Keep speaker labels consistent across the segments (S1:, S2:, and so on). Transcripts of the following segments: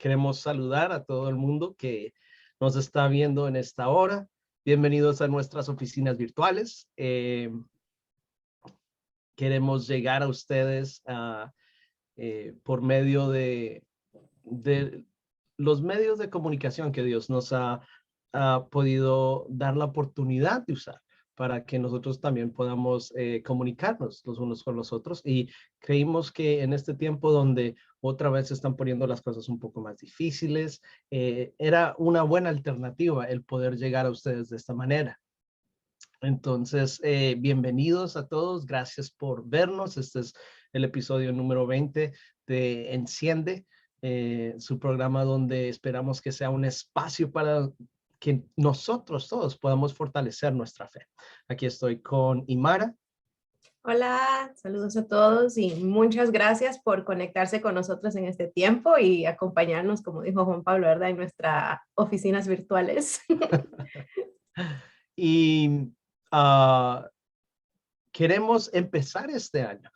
S1: Queremos saludar a todo el mundo que nos está viendo en esta hora. Bienvenidos a nuestras oficinas virtuales. Queremos llegar a ustedes por medio de los medios de comunicación que Dios nos ha podido dar la oportunidad de usar para que nosotros también podamos comunicarnos los unos con los otros. Y creímos que en este tiempo donde otra vez se están poniendo las cosas un poco más difíciles, era una buena alternativa el poder llegar a ustedes de esta manera. Entonces, bienvenidos a todos. Gracias por vernos. Este es el episodio número 20 de Enciende, su programa donde esperamos que sea un espacio para que nosotros todos podamos fortalecer nuestra fe. Aquí estoy con Imara.
S2: Hola, saludos a todos y muchas gracias por conectarse con nosotros en este tiempo y acompañarnos, como dijo Juan Pablo, ¿verdad? En nuestras oficinas virtuales.
S1: Y queremos empezar este año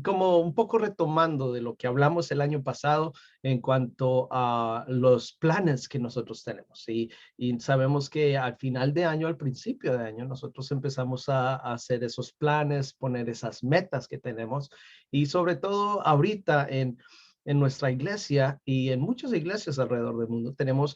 S1: como un poco retomando de lo que hablamos el año pasado en cuanto a los planes que nosotros tenemos. Y sabemos que al final de año, al principio de año, nosotros empezamos a hacer esos planes, poner esas metas que tenemos. Y sobre todo ahorita en nuestra iglesia y en muchas iglesias alrededor del mundo tenemos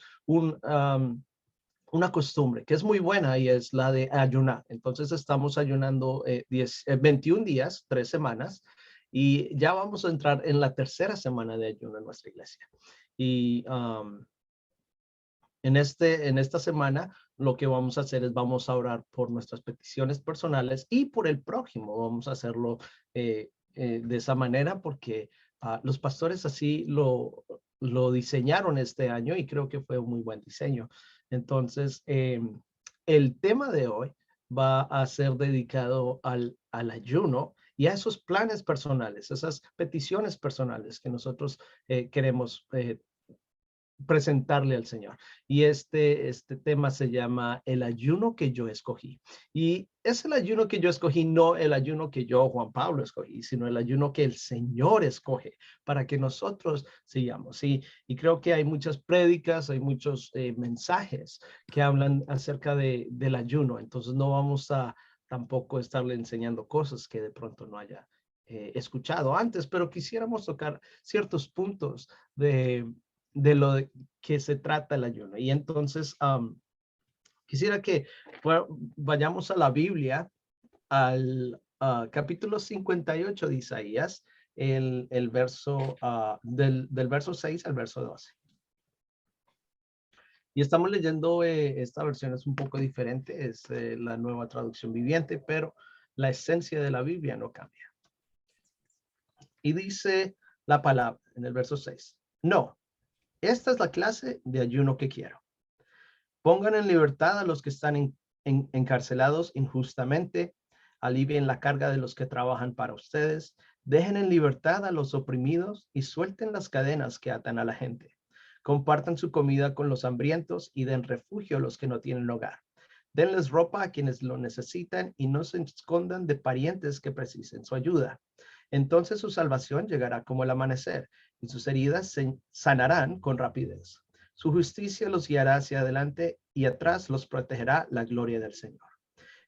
S1: una costumbre que es muy buena y es la de ayunar. Entonces estamos ayunando 21 días, 3 semanas, y ya vamos a entrar en la tercera semana de ayuno en nuestra iglesia. Y en esta semana lo que vamos a hacer es vamos a orar por nuestras peticiones personales y por el prójimo. Vamos a hacerlo de esa manera porque los pastores así lo diseñaron este año y creo que fue un muy buen diseño. Entonces, el tema de hoy va a ser dedicado al ayuno y a esos planes personales, esas peticiones personales que nosotros queremos presentarle al Señor. Y este tema se llama el ayuno que yo escogí. Y es el ayuno que yo escogí, no el ayuno que yo, Juan Pablo, escogí, sino el ayuno que el Señor escoge para que nosotros sigamos. Y creo que hay muchas prédicas, hay muchos mensajes que hablan acerca del ayuno. Entonces no vamos a tampoco estarle enseñando cosas que de pronto no haya escuchado antes, pero quisiéramos tocar ciertos puntos de lo que se trata el ayuno. Y entonces quisiera que vayamos a la Biblia, al capítulo 58 de Isaías, el verso del verso 6 al verso 12. Y estamos leyendo, esta versión es un poco diferente, es la nueva traducción viviente, pero la esencia de la Biblia no cambia. Y dice la palabra en el verso 6, no, esta es la clase de ayuno que quiero. Pongan en libertad a los que están encarcelados injustamente, alivien la carga de los que trabajan para ustedes, dejen en libertad a los oprimidos y suelten las cadenas que atan a la gente. Compartan su comida con los hambrientos y den refugio a los que no tienen hogar. Denles ropa a quienes lo necesitan y no se escondan de parientes que precisen su ayuda. Entonces su salvación llegará como el amanecer y sus heridas se sanarán con rapidez. Su justicia los guiará hacia adelante y atrás los protegerá la gloria del Señor.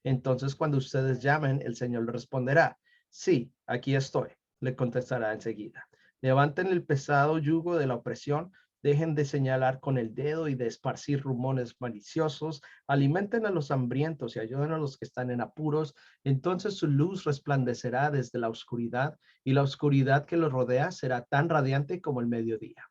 S1: Entonces, cuando ustedes llamen, el Señor les responderá, sí, aquí estoy, le contestará enseguida. Levanten el pesado yugo de la opresión, dejen de señalar con el dedo y de esparcir rumores maliciosos, alimenten a los hambrientos y ayuden a los que están en apuros. Entonces su luz resplandecerá desde la oscuridad y la oscuridad que los rodea será tan radiante como el mediodía.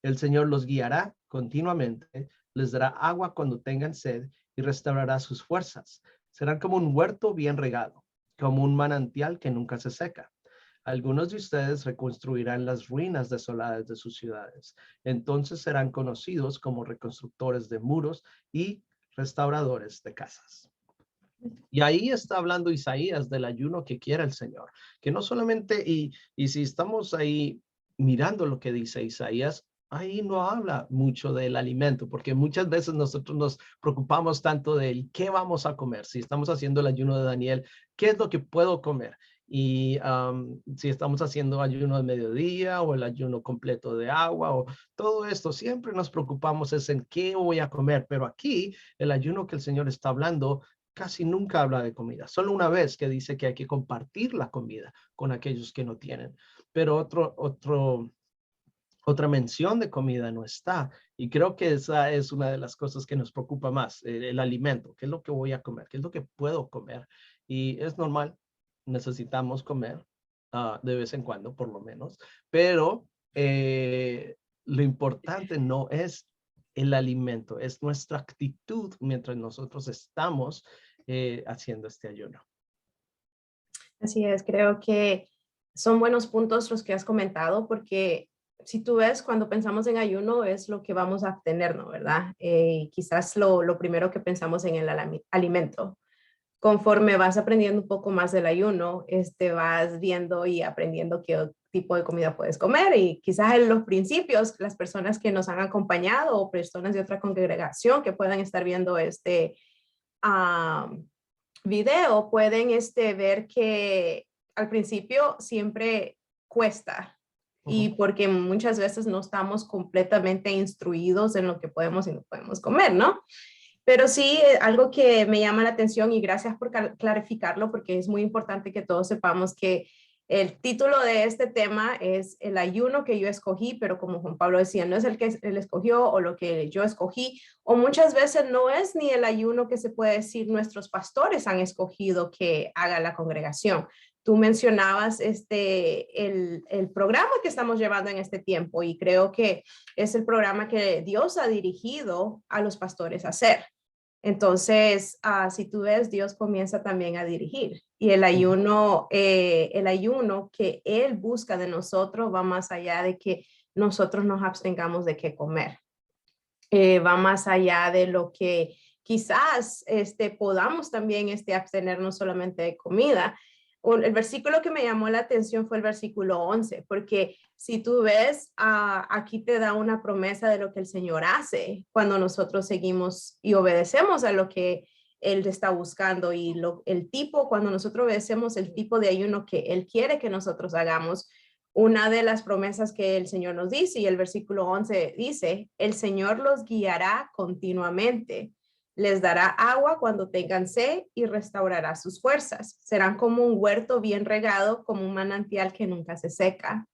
S1: El Señor los guiará continuamente, les dará agua cuando tengan sed y restaurará sus fuerzas. Serán como un huerto bien regado, como un manantial que nunca se seca. Algunos de ustedes reconstruirán las ruinas desoladas de sus ciudades. Entonces serán conocidos como reconstructores de muros y restauradores de casas. Y ahí está hablando Isaías del ayuno que quiere el Señor, que no solamente, y si estamos ahí mirando lo que dice Isaías, ahí no habla mucho del alimento, porque muchas veces nosotros nos preocupamos tanto del qué vamos a comer. Si estamos haciendo el ayuno de Daniel, ¿qué es lo que puedo comer? Y si estamos haciendo ayuno de mediodía o el ayuno completo de agua o todo esto, siempre nos preocupamos es en qué voy a comer. Pero aquí el ayuno que el Señor está hablando casi nunca habla de comida. Solo una vez que dice que hay que compartir la comida con aquellos que no tienen. Pero otra mención de comida no está. Y creo que esa es una de las cosas que nos preocupa más, el alimento. ¿Qué es lo que voy a comer? ¿Qué es lo que puedo comer? Y es normal, necesitamos comer de vez en cuando, por lo menos. Pero lo importante no es el alimento, es nuestra actitud mientras nosotros estamos haciendo este ayuno.
S2: Así es, creo que son buenos puntos los que has comentado, porque si tú ves, cuando pensamos en ayuno es lo que vamos a obtener, ¿no? ¿Verdad? Quizás lo primero que pensamos en el alimento. Conforme vas aprendiendo un poco más del ayuno, vas viendo y aprendiendo qué tipo de comida puedes comer, y quizás en los principios las personas que nos han acompañado o personas de otra congregación que puedan estar viendo video pueden ver que al principio siempre cuesta, y porque muchas veces no estamos completamente instruidos en lo que podemos y no podemos comer, ¿no? Pero sí, algo que me llama la atención, y gracias por clarificarlo, porque es muy importante que todos sepamos que el título de este tema es el ayuno que yo escogí, pero como Juan Pablo decía, no es el que él escogió o lo que yo escogí, o muchas veces no es ni el ayuno que se puede decir nuestros pastores han escogido que haga la congregación. Tú mencionabas el programa que estamos llevando en este tiempo, y creo que es el programa que Dios ha dirigido a los pastores a hacer. Entonces, si tú ves, Dios comienza también a dirigir, y el ayuno que Él busca de nosotros va más allá de que nosotros nos abstengamos de qué comer. Va más allá de lo que quizás podamos también abstenernos solamente de comida. El versículo que me llamó la atención fue el versículo 11, porque si tú ves, aquí te da una promesa de lo que el Señor hace cuando nosotros seguimos y obedecemos a lo que Él está buscando, y cuando nosotros obedecemos el tipo de ayuno que Él quiere que nosotros hagamos. Una de las promesas que el Señor nos dice, y el versículo 11 dice, el Señor los guiará continuamente, les dará agua cuando tengan sed y restaurará sus fuerzas. Serán como un huerto bien regado, como un manantial que nunca se seca.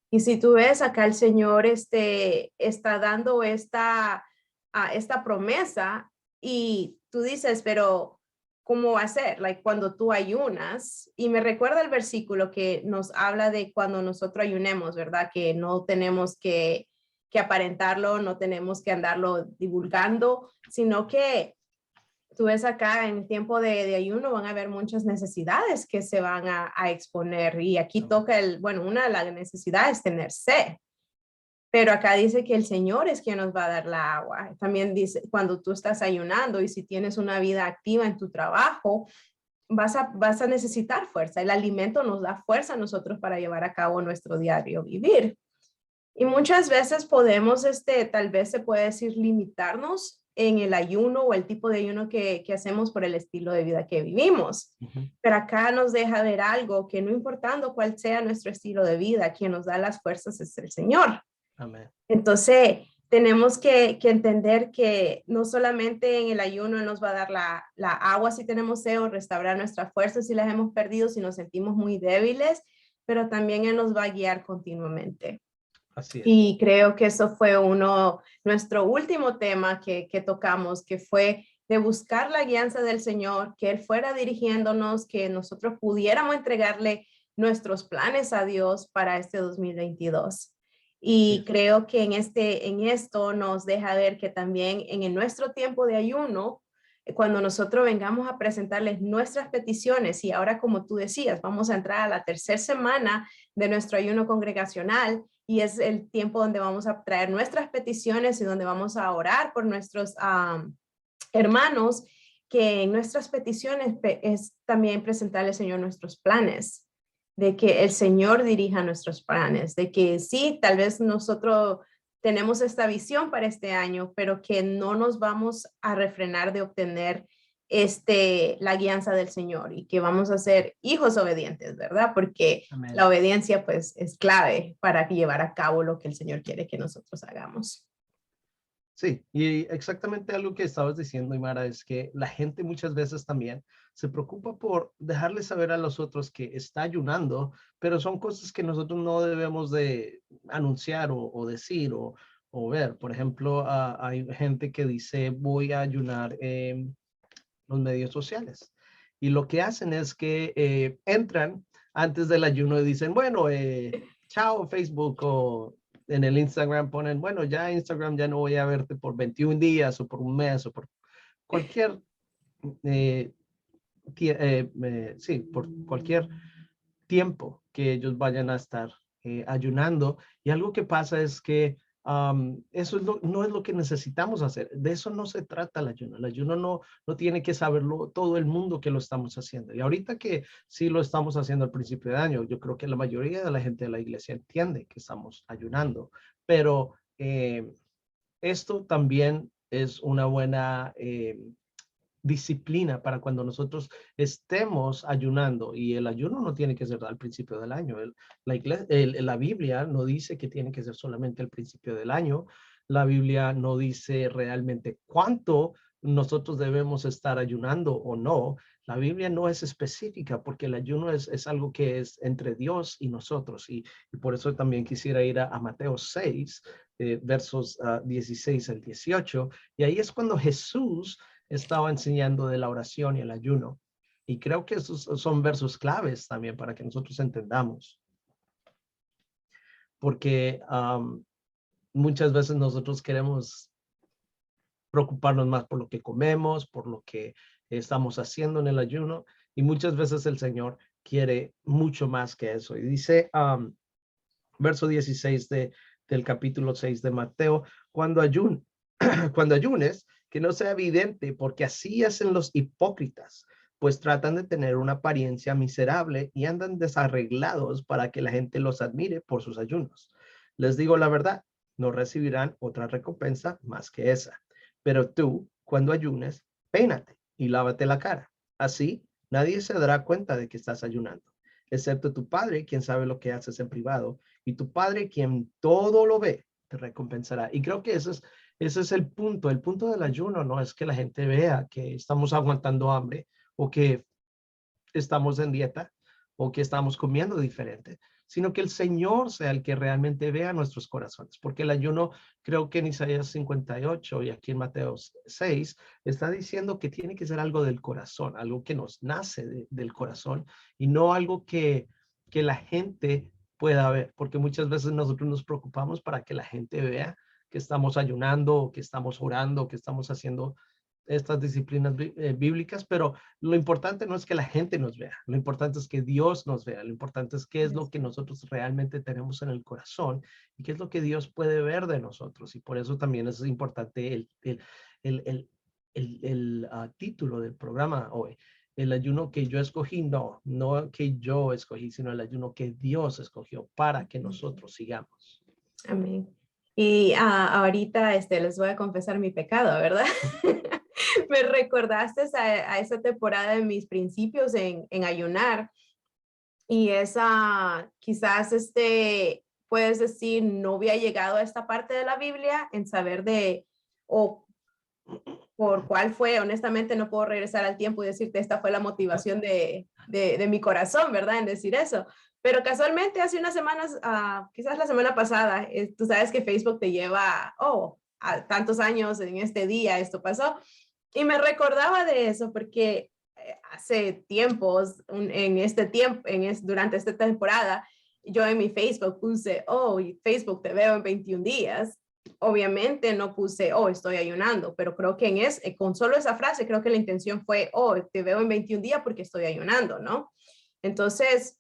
S2: Y si tú ves acá, el Señor está dando esta promesa, y tú dices, pero ¿cómo va a ser? Cuando tú ayunas, y me recuerda el versículo que nos habla de cuando nosotros ayunemos, ¿verdad? Que no tenemos que aparentarlo, no tenemos que andarlo divulgando, sino que tú ves acá en tiempo de ayuno van a haber muchas necesidades que se van a exponer, y aquí toca una de las necesidades es tener sed. Pero acá dice que el Señor es quien nos va a dar la agua. También dice, cuando tú estás ayunando y si tienes una vida activa en tu trabajo, vas a necesitar fuerza. El alimento nos da fuerza a nosotros para llevar a cabo nuestro diario vivir. Y muchas veces podemos, tal vez se puede decir, limitarnos en el ayuno o el tipo de ayuno que hacemos por el estilo de vida que vivimos. Pero acá nos deja ver algo, que no importando cuál sea nuestro estilo de vida, quien nos da las fuerzas es el Señor.
S1: Amén.
S2: Entonces, tenemos que entender que no solamente en el ayuno nos va a dar la agua si tenemos sed, o restaurar nuestras fuerzas si las hemos perdido, si nos sentimos muy débiles, pero también Él nos va a guiar continuamente.
S1: Así es.
S2: Y creo que eso fue nuestro último tema que tocamos, que fue de buscar la guianza del Señor, que Él fuera dirigiéndonos, que nosotros pudiéramos entregarle nuestros planes a Dios para este 2022. Y creo que en esto nos deja ver que también en nuestro tiempo de ayuno, cuando nosotros vengamos a presentarles nuestras peticiones, y ahora, como tú decías, vamos a entrar a la tercera semana de nuestro ayuno congregacional, y es el tiempo donde vamos a traer nuestras peticiones y donde vamos a orar por nuestros hermanos, que en nuestras peticiones es también presentarle al Señor nuestros planes, de que el Señor dirija nuestros planes, de que sí, tal vez nosotros tenemos esta visión para este año, pero que no nos vamos a refrenar de obtener la guianza del Señor y que vamos a ser hijos obedientes, ¿verdad? Porque
S1: Amén.
S2: la obediencia pues es clave para llevar a cabo lo que el Señor quiere que nosotros hagamos.
S1: Sí, y exactamente algo que estabas diciendo, Imara, es que la gente muchas veces también se preocupa por dejarle saber a los otros que está ayunando, pero son cosas que nosotros no debemos de anunciar o decir o ver. Por ejemplo, hay gente que dice voy a ayunar en los medios sociales y lo que hacen es que entran antes del ayuno y dicen, bueno, chao Facebook o en el Instagram ponen, bueno, ya Instagram ya no voy a verte por 21 días o por un mes o por cualquier, eh, sí, por cualquier tiempo que ellos vayan a estar ayunando. Y algo que pasa es que eso es no es lo que necesitamos hacer. De eso no se trata el ayuno. El ayuno no tiene que saberlo todo el mundo que lo estamos haciendo. Y ahorita que sí lo estamos haciendo al principio de año, yo creo que la mayoría de la gente de la iglesia entiende que estamos ayunando. Pero esto también es una buena disciplina para cuando nosotros estemos ayunando. Y el ayuno no tiene que ser al principio del año. La Biblia no dice que tiene que ser solamente al principio del año. La Biblia no dice realmente cuánto nosotros debemos estar ayunando o no. La Biblia no es específica porque el ayuno es algo que es entre Dios y nosotros. Y por eso también quisiera ir a Mateo 6, versos 16 al 18. Y ahí es cuando Jesús estaba enseñando de la oración y el ayuno. Y creo que esos son versos claves también para que nosotros entendamos. Porque muchas veces nosotros queremos preocuparnos más por lo que comemos, por lo que estamos haciendo en el ayuno. Y muchas veces el Señor quiere mucho más que eso. Y dice, verso 16 del capítulo 6 de Mateo, cuando ayunes, que no sea evidente, porque así hacen los hipócritas, pues tratan de tener una apariencia miserable y andan desarreglados para que la gente los admire por sus ayunos. Les digo la verdad, no recibirán otra recompensa más que esa. Pero tú, cuando ayunes, peínate y lávate la cara. Así, nadie se dará cuenta de que estás ayunando, excepto tu padre, quien sabe lo que haces en privado, y tu padre, quien todo lo ve, te recompensará. Y creo que ese es el punto. El punto del ayuno no es que la gente vea que estamos aguantando hambre o que estamos en dieta o que estamos comiendo diferente, sino que el Señor sea el que realmente vea nuestros corazones. Porque el ayuno, creo que en Isaías 58 y aquí en Mateo 6, está diciendo que tiene que ser algo del corazón, algo que nos nace del corazón y no algo que la gente pueda ver, porque muchas veces nosotros nos preocupamos para que la gente vea que estamos ayunando, o que estamos orando, o que estamos haciendo estas disciplinas bíblicas, pero lo importante no es que la gente nos vea, lo importante es que Dios nos vea, lo importante es qué es lo que nosotros realmente tenemos en el corazón y qué es lo que Dios puede ver de nosotros. Y por eso también es importante el título del programa hoy. El ayuno que yo escogí, no que yo escogí, sino el ayuno que Dios escogió para que nosotros sigamos.
S2: Amén. Y ahorita les voy a confesar mi pecado, ¿verdad? Me recordaste a esa temporada de mis principios en ayunar y esa quizás puedes decir no había llegado a esta parte de la Biblia en saber o por cuál fue, honestamente no puedo regresar al tiempo y decirte esta fue la motivación de mi corazón, ¿verdad? En decir eso. Pero casualmente hace unas semanas, quizás la semana pasada, tú sabes que Facebook te lleva, a tantos años en este día esto pasó. Y me recordaba de eso porque hace tiempos, durante esta temporada, yo en mi Facebook puse, Facebook te veo en 21 días. Obviamente no puse, estoy ayunando, pero creo que con solo esa frase, creo que la intención fue, te veo en 21 días porque estoy ayunando, ¿no? Entonces,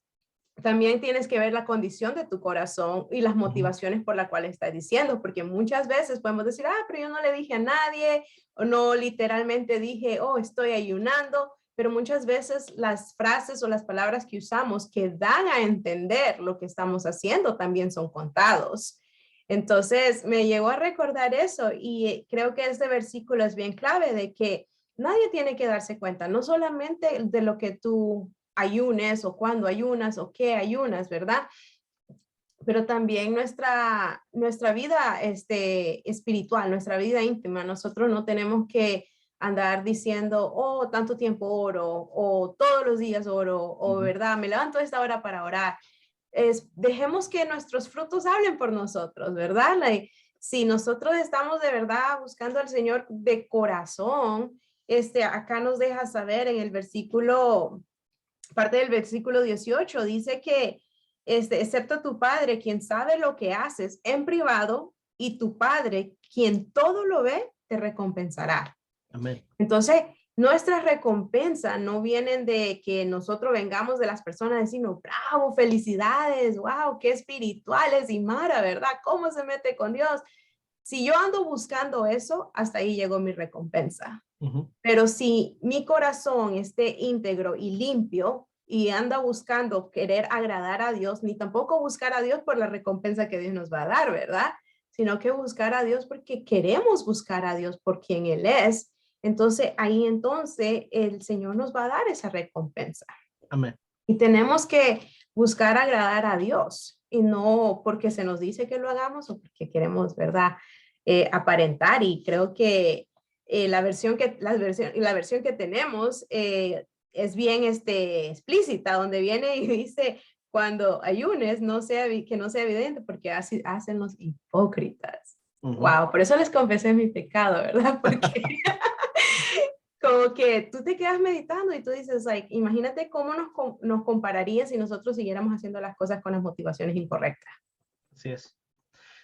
S2: también tienes que ver la condición de tu corazón y las motivaciones por las cuales estás diciendo, porque muchas veces podemos decir, pero yo no le dije a nadie, o no literalmente dije, estoy ayunando, pero muchas veces las frases o las palabras que usamos que dan a entender lo que estamos haciendo también son contados. Entonces me llegó a recordar eso y creo que este versículo es bien clave de que nadie tiene que darse cuenta, no solamente de lo que tú ayunes o cuándo ayunas o qué ayunas, ¿verdad? Pero también nuestra vida espiritual, nuestra vida íntima. Nosotros no tenemos que andar diciendo, oh, tanto tiempo oro, o todos los días oro, o verdad, me levanto a esta hora para orar. Dejemos que nuestros frutos hablen por nosotros, ¿verdad? Si nosotros estamos de verdad buscando al Señor de corazón, acá nos deja saber en el versículo, parte del versículo 18, dice que excepto tu padre, quien sabe lo que haces en privado, y tu padre, quien todo lo ve, te recompensará.
S1: Amén.
S2: Entonces, nuestras recompensas no vienen de que nosotros vengamos de las personas diciendo, bravo, felicidades, wow, qué espirituales y Mara, ¿verdad? ¿Cómo se mete con Dios? Si yo ando buscando eso, hasta ahí llegó mi recompensa. Pero si mi corazón esté íntegro y limpio y anda buscando querer agradar a Dios, ni tampoco buscar a Dios por la recompensa que Dios nos va a dar, ¿verdad? Sino que buscar a Dios porque queremos buscar a Dios por quien Él es. Entonces, ahí entonces el Señor nos va a dar esa recompensa.
S1: Amén.
S2: Y tenemos que buscar agradar a Dios y no porque se nos dice que lo hagamos o porque queremos, ¿verdad? Aparentar. Y creo que la versión que tenemos es bien explícita, donde viene y dice, cuando ayunes, que no sea evidente, porque así hacen los hipócritas. Wow, por eso les confesé mi pecado, ¿verdad? Porque como que tú te quedas meditando y tú dices, like, imagínate cómo nos compararía si nosotros siguiéramos haciendo las cosas con las motivaciones incorrectas.
S1: Así es.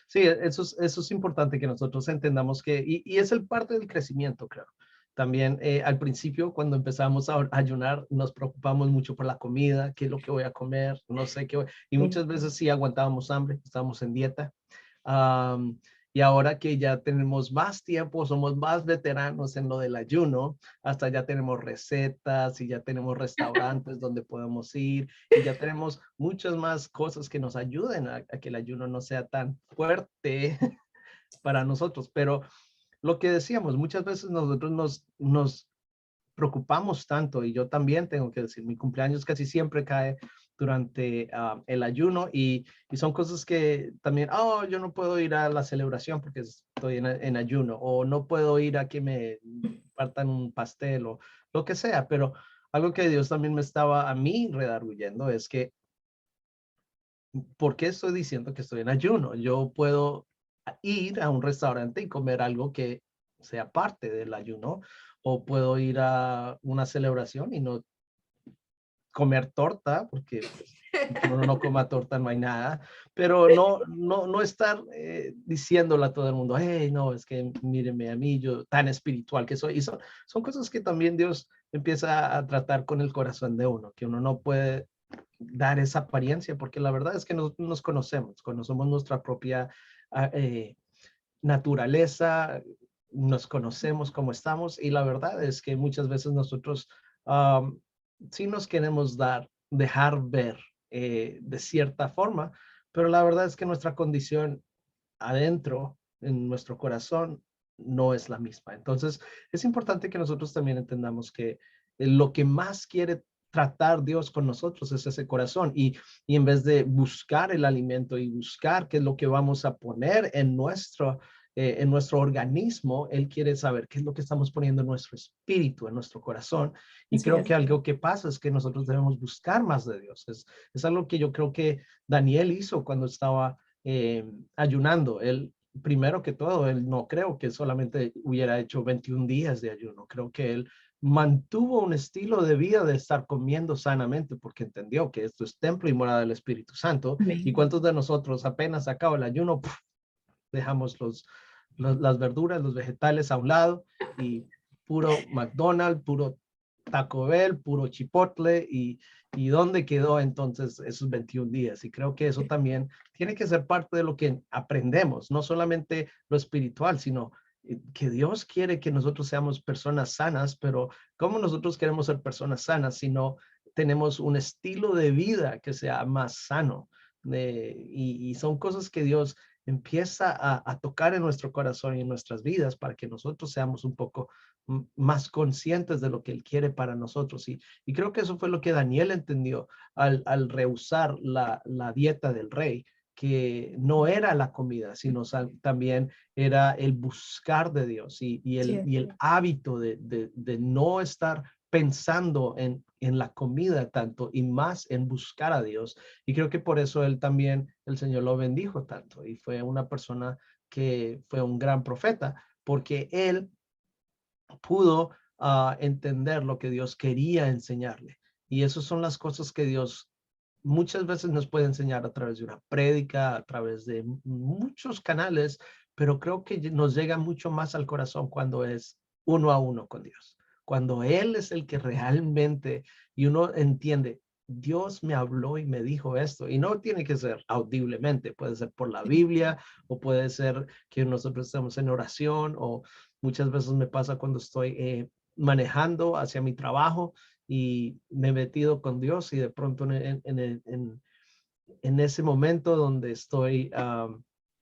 S1: Sí, eso es importante que nosotros entendamos que, y es el parte del crecimiento, creo. También al principio, cuando empezamos a ayunar, nos preocupamos mucho por la comida, qué es lo que voy a comer, no sé qué y muchas veces sí aguantábamos hambre, estábamos en dieta. Y ahora que ya tenemos más tiempo, somos más veteranos en lo del ayuno, hasta ya tenemos recetas y ya tenemos restaurantes donde podemos ir y ya tenemos muchas más cosas que nos ayuden a que el ayuno no sea tan fuerte para nosotros. Pero lo que decíamos, muchas veces nosotros nos preocupamos tanto, y yo también tengo que decir, mi cumpleaños casi siempre cae durante el ayuno y son cosas que también, oh, yo no puedo ir a la celebración porque estoy en ayuno, o no puedo ir a que me partan un pastel o lo que sea, pero algo que Dios también me estaba a mí redarguyendo es que, ¿por qué estoy diciendo que estoy en ayuno? Yo puedo ir a un restaurante y comer algo que sea parte del ayuno, o puedo ir a una celebración y no comer torta, porque pues, uno no coma torta no hay nada, pero no estar diciéndole a todo el mundo, hey, no, es que míreme a mí, yo tan espiritual que soy. Y son cosas que también Dios empieza a tratar con el corazón de uno, que uno no puede dar esa apariencia, porque la verdad es que nos conocemos nuestra propia naturaleza, nos conocemos cómo estamos, y la verdad es que muchas veces nosotros sí nos queremos dejar ver de cierta forma, pero la verdad es que nuestra condición adentro, en nuestro corazón, no es la misma. Entonces, es importante que nosotros también entendamos que lo que más quiere tratar Dios con nosotros es ese corazón, y en vez de buscar el alimento y buscar qué es lo que vamos a poner en nuestro organismo, Él quiere saber qué es lo que estamos poniendo en nuestro espíritu, en nuestro corazón. Y
S2: Así
S1: creo
S2: es.
S1: que algo que pasa es que nosotros debemos buscar más de Dios. Es algo que yo creo que Daniel hizo cuando estaba ayunando. Él, primero que todo, él no creo que solamente hubiera hecho 21 días de ayuno. Creo que él mantuvo un estilo de vida de estar comiendo sanamente, porque entendió que esto es templo y morada del Espíritu Santo. ¿Y cuántos de nosotros apenas acaba el ayuno, dejamos las verduras, los vegetales a un lado, y puro McDonald's, puro Taco Bell, puro Chipotle, y dónde quedó entonces esos 21 días? Y creo que eso también tiene que ser parte de lo que aprendemos, no solamente lo espiritual, sino que Dios quiere que nosotros seamos personas sanas, pero ¿cómo nosotros queremos ser personas sanas si no tenemos un estilo de vida que sea más sano? Y son cosas que Dios empieza a tocar en nuestro corazón y en nuestras vidas para que nosotros seamos un poco más conscientes de lo que Él quiere para nosotros. Y creo que eso fue lo que Daniel entendió al rehusar la dieta del rey, que no era la comida, sino también era el buscar de Dios y el hábito de no estar pensando en la comida tanto y más en buscar a Dios. Y creo que por eso él también, el Señor lo bendijo tanto y fue una persona que fue un gran profeta, porque él pudo entender lo que Dios quería enseñarle. Y esas son las cosas que Dios muchas veces nos puede enseñar a través de una prédica, a través de muchos canales, pero creo que nos llega mucho más al corazón cuando es uno a uno con Dios. Cuando Él es el que realmente, y uno entiende, Dios me habló y me dijo esto, y no tiene que ser audiblemente, puede ser por la Biblia, o puede ser que nosotros estamos en oración, o muchas veces me pasa cuando estoy manejando hacia mi trabajo y me he metido con Dios y de pronto en ese momento donde estoy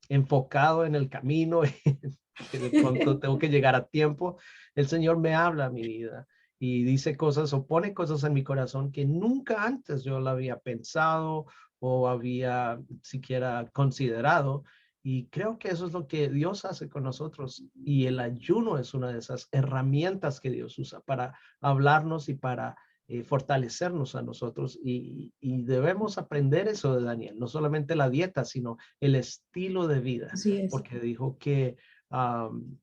S1: enfocado en el camino que de pronto tengo que llegar a tiempo, el Señor me habla a mi vida y dice cosas o pone cosas en mi corazón que nunca antes yo la había pensado o había siquiera considerado. Y creo que eso es lo que Dios hace con nosotros. Y el ayuno es una de esas herramientas que Dios usa para hablarnos y para fortalecernos a nosotros. Y debemos aprender eso de Daniel, no solamente la dieta, sino el estilo de vida,
S2: Así es.
S1: porque dijo que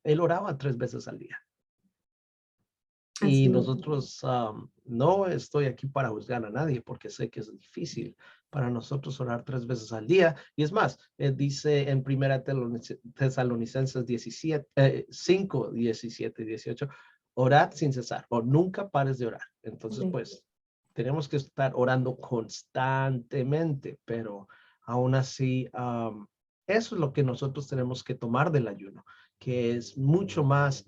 S1: él oraba 3 veces al día. Y
S2: Así es.
S1: nosotros, no estoy aquí para juzgar a nadie, porque sé que es difícil para nosotros orar 3 veces al día. Y es más, dice en Primera Tesalonicenses 5, 17 y 18, orad sin cesar o nunca pares de orar. Entonces,
S2: Sí.
S1: pues, tenemos que estar orando constantemente, pero aún así, eso es lo que nosotros tenemos que tomar del ayuno, que es mucho más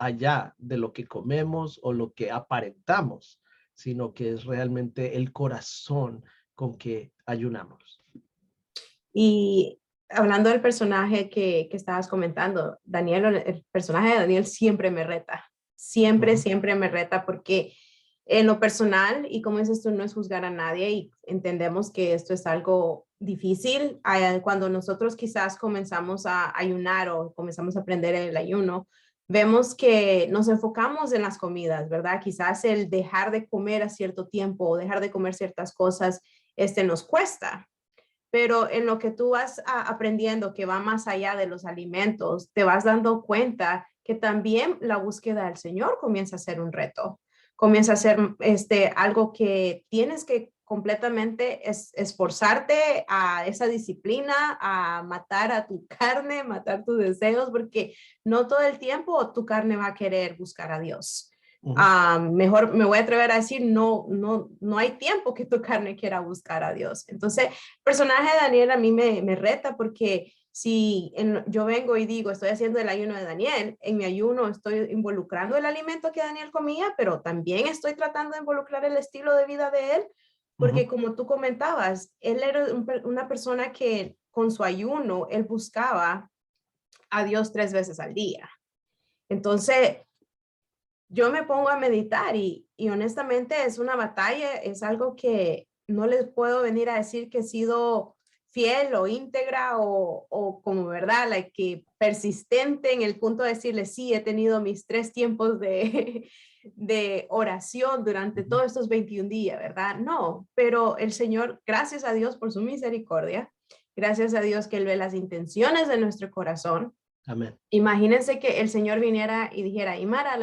S1: allá de lo que comemos o lo que aparentamos, sino que es realmente el corazón con que ayunamos.
S2: Y hablando del personaje que estabas comentando, Daniel, el personaje de Daniel siempre me reta, siempre,
S1: Ujú.
S2: siempre me reta porque en lo personal, y como dices tú, no es juzgar a nadie y entendemos que esto es algo difícil. Cuando nosotros quizás comenzamos a ayunar o comenzamos a aprender el ayuno, vemos que nos enfocamos en las comidas, ¿verdad? Quizás el dejar de comer a cierto tiempo o dejar de comer ciertas cosas, nos cuesta, pero en lo que tú vas aprendiendo que va más allá de los alimentos, te vas dando cuenta que también la búsqueda del Señor comienza a ser un reto, comienza a ser algo que tienes que completamente esforzarte a esa disciplina, a matar a tu carne, matar tus deseos, porque no todo el tiempo tu carne va a querer buscar a Dios.
S1: Ujú.
S2: Mejor me voy a atrever a decir, no hay tiempo que tu carne quiera buscar a Dios. Entonces, el personaje de Daniel a mí me reta porque si yo vengo y digo, estoy haciendo el ayuno de Daniel, en mi ayuno estoy involucrando el alimento que Daniel comía, pero también estoy tratando de involucrar el estilo de vida de él, porque
S1: Ujú.
S2: como tú comentabas, él era una persona que con su ayuno, él buscaba a Dios 3 veces al día. Entonces, yo me pongo a meditar y honestamente es una batalla, es algo que no les puedo venir a decir que he sido fiel o íntegra o como verdad, que persistente en el punto de decirle, sí, he tenido mis 3 tiempos de oración durante
S1: Ujú.
S2: todos estos 21 días, ¿verdad? No, pero el Señor, gracias a Dios por su misericordia, gracias a Dios que Él ve las intenciones de nuestro corazón.
S1: Amén.
S2: Imagínense que el Señor viniera y dijera, Imara,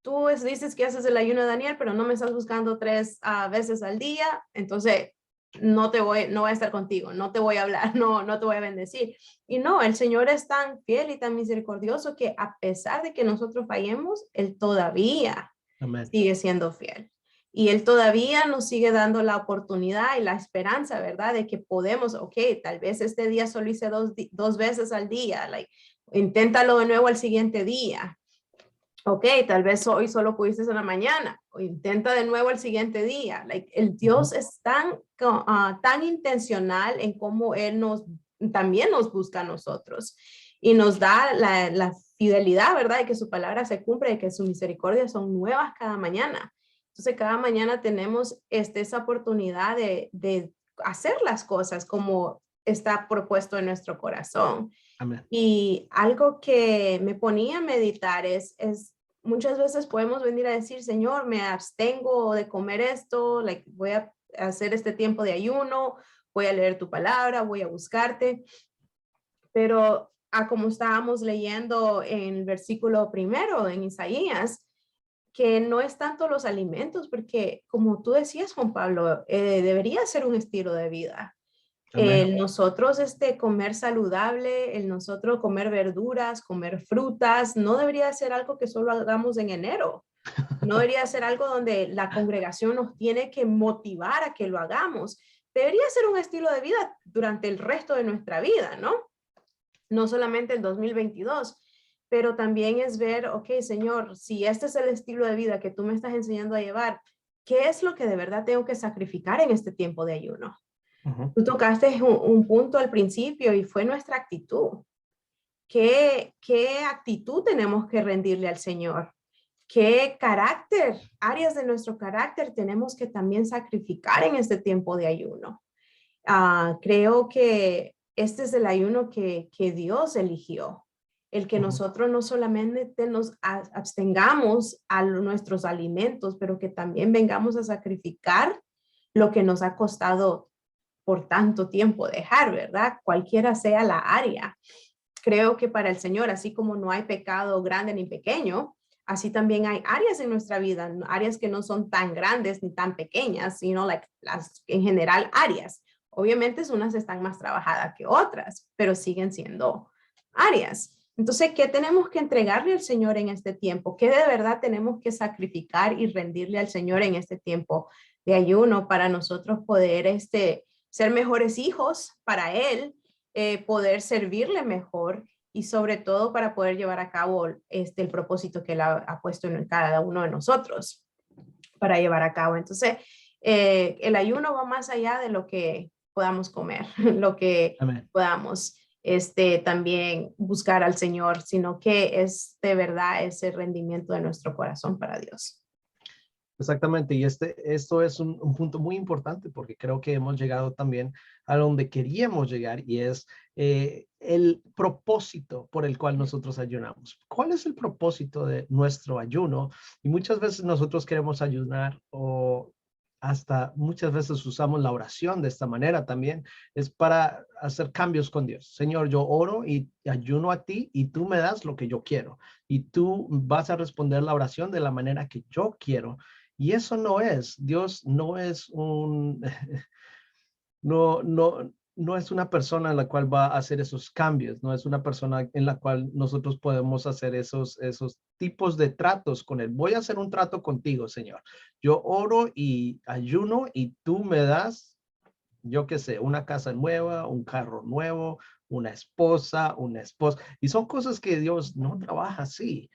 S2: tú dices que haces el ayuno de Daniel, pero no me estás buscando 3 veces al día, entonces no voy a estar contigo, no te voy a hablar, no te voy a bendecir. Y no, el Señor es tan fiel y tan misericordioso que a pesar de que nosotros fallemos, Él todavía
S1: Amén.
S2: sigue siendo fiel. Y Él todavía nos sigue dando la oportunidad y la esperanza, ¿verdad? De que podemos, ok, tal vez este día solo hice 2 veces al día, inténtalo de nuevo el siguiente día. Ok, tal vez hoy solo pudiste en la mañana, o intenta de nuevo el siguiente día. El Dios
S1: Ujú.
S2: es tan intencional en cómo Él nos también nos busca a nosotros y nos da la fidelidad, ¿verdad? De que su palabra se cumple, de que sus misericordias son nuevas cada mañana. Entonces, cada mañana tenemos esa oportunidad de hacer las cosas como está propuesto en nuestro corazón.
S1: Amén.
S2: Y algo que me ponía a meditar es muchas veces podemos venir a decir, Señor, me abstengo de comer esto, voy a hacer este tiempo de ayuno, voy a leer tu palabra, voy a buscarte. Pero como estábamos leyendo en el versículo primero en Isaías, que no es tanto los alimentos, porque como tú decías, Juan Pablo, debería ser un estilo de vida. El nosotros comer saludable, el nosotros comer verduras, comer frutas, no debería ser algo que solo hagamos en enero. No debería ser algo donde la congregación nos tiene que motivar a que lo hagamos. Debería ser un estilo de vida durante el resto de nuestra vida, ¿no? No solamente el 2022, pero también es ver, ok, Señor, si este es el estilo de vida que tú me estás enseñando a llevar, ¿qué es lo que de verdad tengo que sacrificar en este tiempo de ayuno? Tú tocaste un punto al principio y fue nuestra actitud. ¿Qué actitud tenemos que rendirle al Señor? ¿Qué carácter, áreas de nuestro carácter tenemos que también sacrificar en este tiempo de ayuno? Creo que este es el ayuno que Dios eligió. El que nosotros no solamente nos abstengamos a nuestros alimentos, pero que también vengamos a sacrificar lo que nos ha costado por tanto tiempo dejar, ¿verdad? Cualquiera sea la área. Creo que para el Señor, así como no hay pecado grande ni pequeño, así también hay áreas en nuestra vida, áreas que no son tan grandes ni tan pequeñas, sino las en general áreas. Obviamente unas están más trabajadas que otras, pero siguen siendo áreas. Entonces, ¿qué tenemos que entregarle al Señor en este tiempo? ¿Qué de verdad tenemos que sacrificar y rendirle al Señor en este tiempo de ayuno para nosotros poder ser mejores hijos para Él, poder servirle mejor y sobre todo para poder llevar a cabo el propósito que Él ha puesto en cada uno de nosotros para llevar a cabo? Entonces, el ayuno va más allá de lo que podamos comer, lo que
S1: Amén.
S2: podamos también buscar al Señor, sino que es de verdad ese rendimiento de nuestro corazón para Dios.
S1: Exactamente, y esto es un punto muy importante porque creo que hemos llegado también a donde queríamos llegar y es el propósito por el cual nosotros ayunamos. ¿Cuál es el propósito de nuestro ayuno? Y muchas veces nosotros queremos ayunar o hasta muchas veces usamos la oración de esta manera también, es para hacer cambios con Dios. Señor, yo oro y ayuno a ti y tú me das lo que yo quiero y tú vas a responder la oración de la manera que yo quiero. Y eso no es, Dios no es no es una persona en la cual va a hacer esos cambios, no es una persona en la cual nosotros podemos hacer esos tipos de tratos con él. Voy a hacer un trato contigo, Señor. Yo oro y ayuno y tú me das, yo qué sé, una casa nueva, un carro nuevo, una esposa, una esposa. Y son cosas que Dios no trabaja así.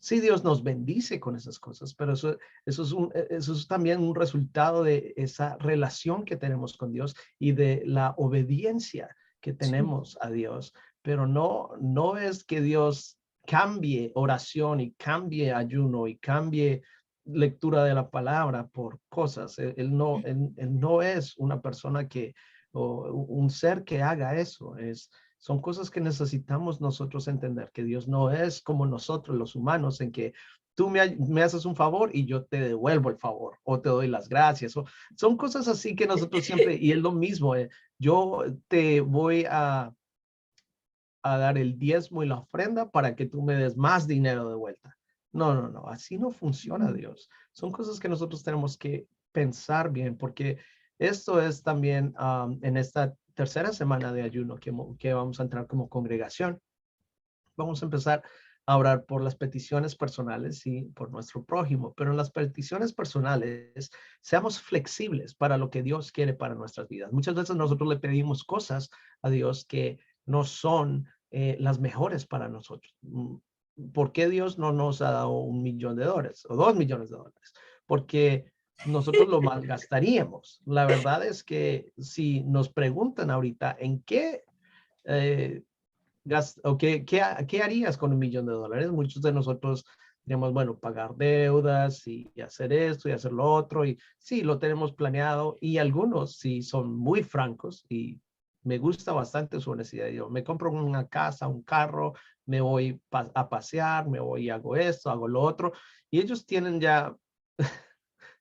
S1: Sí, Dios nos bendice con esas cosas, pero eso es también un resultado de esa relación que tenemos con Dios y de la obediencia que tenemos a Dios. Pero no es que Dios cambie oración y cambie ayuno y cambie lectura de la palabra por cosas. Él no es una persona o un ser que haga eso. Son cosas que necesitamos nosotros entender, que Dios no es como nosotros los humanos, en que tú me haces un favor y yo te devuelvo el favor o te doy las gracias. Son cosas así que nosotros siempre, y es lo mismo, yo te voy a dar el diezmo y la ofrenda para que tú me des más dinero de vuelta. No, así no funciona Dios. Son cosas que nosotros tenemos que pensar bien, porque esto es también en esta tercera semana de ayuno que vamos a entrar como congregación. Vamos a empezar a orar por las peticiones personales y por nuestro prójimo, pero en las peticiones personales seamos flexibles para lo que Dios quiere para nuestras vidas. Muchas veces nosotros le pedimos cosas a Dios que no son las mejores para nosotros. ¿Por qué Dios no nos ha dado $1.000.000 o $2.000.000? Porque nosotros lo malgastaríamos. La verdad es que si nos preguntan ahorita en qué o qué harías con $1,000,000? Muchos de nosotros tenemos, bueno, pagar deudas y hacer esto y hacer lo otro. Y sí, lo tenemos planeado. Y algunos sí son muy francos y me gusta bastante su honestidad. Yo me compro una casa, un carro, me voy a pasear, me voy y hago esto, hago lo otro. Y ellos tienen ya,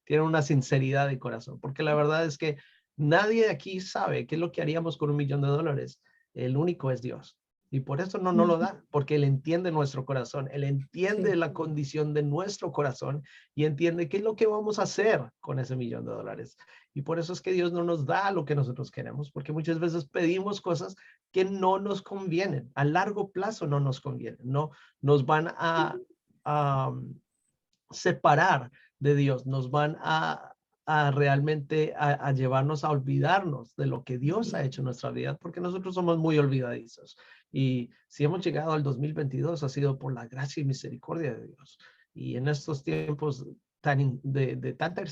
S1: tienen una sinceridad de corazón, porque la verdad es que nadie aquí sabe qué es lo que haríamos con $1,000,000. El único es Dios. Y por eso no nos lo da, porque Él entiende nuestro corazón, Él entiende
S2: Sí.
S1: la condición de nuestro corazón y entiende qué es lo que vamos a hacer con ese $1,000,000. Y por eso es que Dios no nos da lo que nosotros queremos, porque muchas veces pedimos cosas que no nos convienen, a largo plazo no nos convienen, no nos van a separar de Dios, nos van a realmente a llevarnos a olvidarnos de lo que Dios ha hecho en nuestra vida, porque nosotros somos muy olvidadizos. Y si hemos llegado al 2022 ha sido por la gracia y misericordia de Dios. Y en estos tiempos de tanta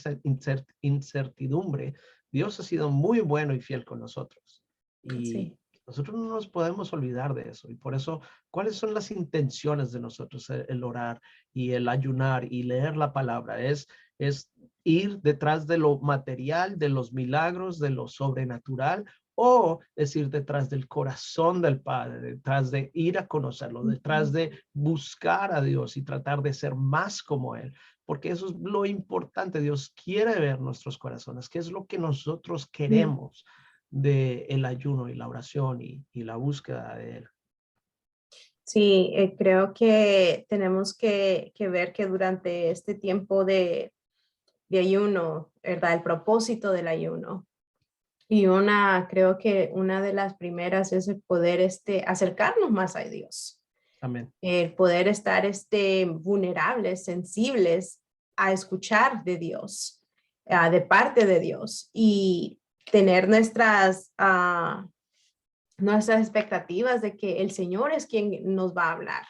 S1: incertidumbre, Dios ha sido muy bueno y fiel con nosotros. Y
S2: Sí.
S1: nosotros no nos podemos olvidar de eso. Y por eso, ¿cuáles son las intenciones de nosotros? El orar y el ayunar y leer la palabra. Es ir detrás de lo material, de los milagros, de lo sobrenatural, o es ir detrás del corazón del Padre, detrás de ir a conocerlo, detrás de buscar a Dios y tratar de ser más como Él. Porque eso es lo importante. Dios quiere ver nuestros corazones, que es lo que nosotros queremos de el ayuno y la oración y la búsqueda de Él.
S2: Sí, creo que tenemos que ver que durante este tiempo de ayuno, ¿verdad? El propósito del ayuno. Y creo que una de las primeras es el poder acercarnos más a Dios.
S1: Amén.
S2: El poder estar vulnerables, sensibles a escuchar de Dios, de parte de Dios y tener nuestras expectativas de que el Señor es quien nos va a hablar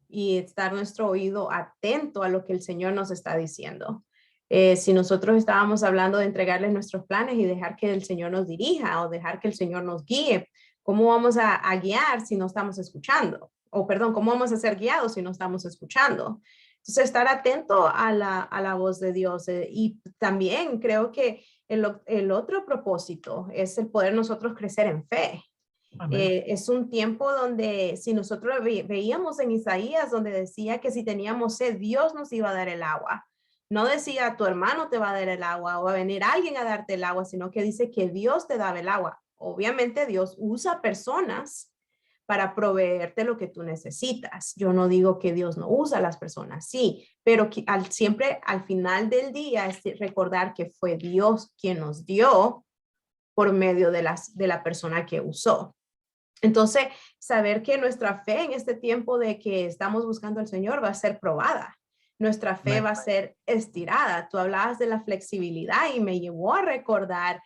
S2: y estar nuestro oído atento a lo que el Señor nos está diciendo. Si nosotros estábamos hablando de entregarles nuestros planes y dejar que el Señor nos dirija o dejar que el Señor nos guíe, ¿cómo vamos a guiar si no estamos escuchando? O perdón, ¿cómo vamos a ser guiados si no estamos escuchando? Entonces, estar atento a la voz de Dios. Y también creo que el otro propósito es el poder nosotros crecer en fe.
S1: Amén.
S2: Es un tiempo donde si nosotros veíamos en Isaías donde decía que si teníamos sed, Dios nos iba a dar el agua. No decía tu hermano te va a dar el agua o va a venir alguien a darte el agua, sino que dice que Dios te daba el agua. Obviamente Dios usa personas para proveerte lo que tú necesitas. Yo no digo que Dios no usa a las personas, sí, pero siempre al final del día es recordar que fue Dios quien nos dio por medio de la persona que usó. Entonces, saber que nuestra fe en este tiempo de que estamos buscando al Señor va a ser probada. Nuestra fe
S1: Amén.
S2: va a ser estirada. Tú hablabas de la flexibilidad y me llevó a recordar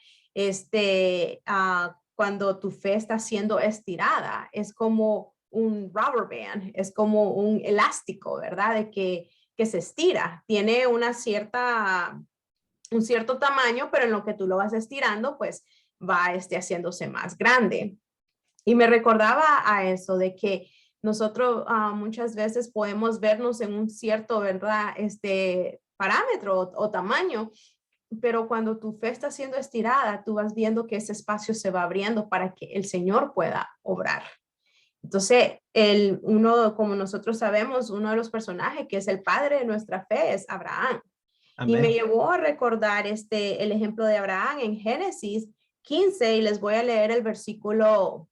S2: cuando tu fe está siendo estirada. Es como un rubber band, es como un elástico, ¿verdad? De que se estira. Tiene un cierto tamaño, pero en lo que tú lo vas estirando, pues va haciéndose más grande. Y me recordaba a eso de que nosotros muchas veces podemos vernos en un cierto, ¿verdad? Parámetro o tamaño, pero cuando tu fe está siendo estirada, tú vas viendo que ese espacio se va abriendo para que el Señor pueda obrar. Entonces, como nosotros sabemos, uno de los personajes que es el padre de nuestra fe es Abraham. Y me
S1: Amén.
S2: llevó a recordar el ejemplo de Abraham en Génesis 15 y les voy a leer el versículo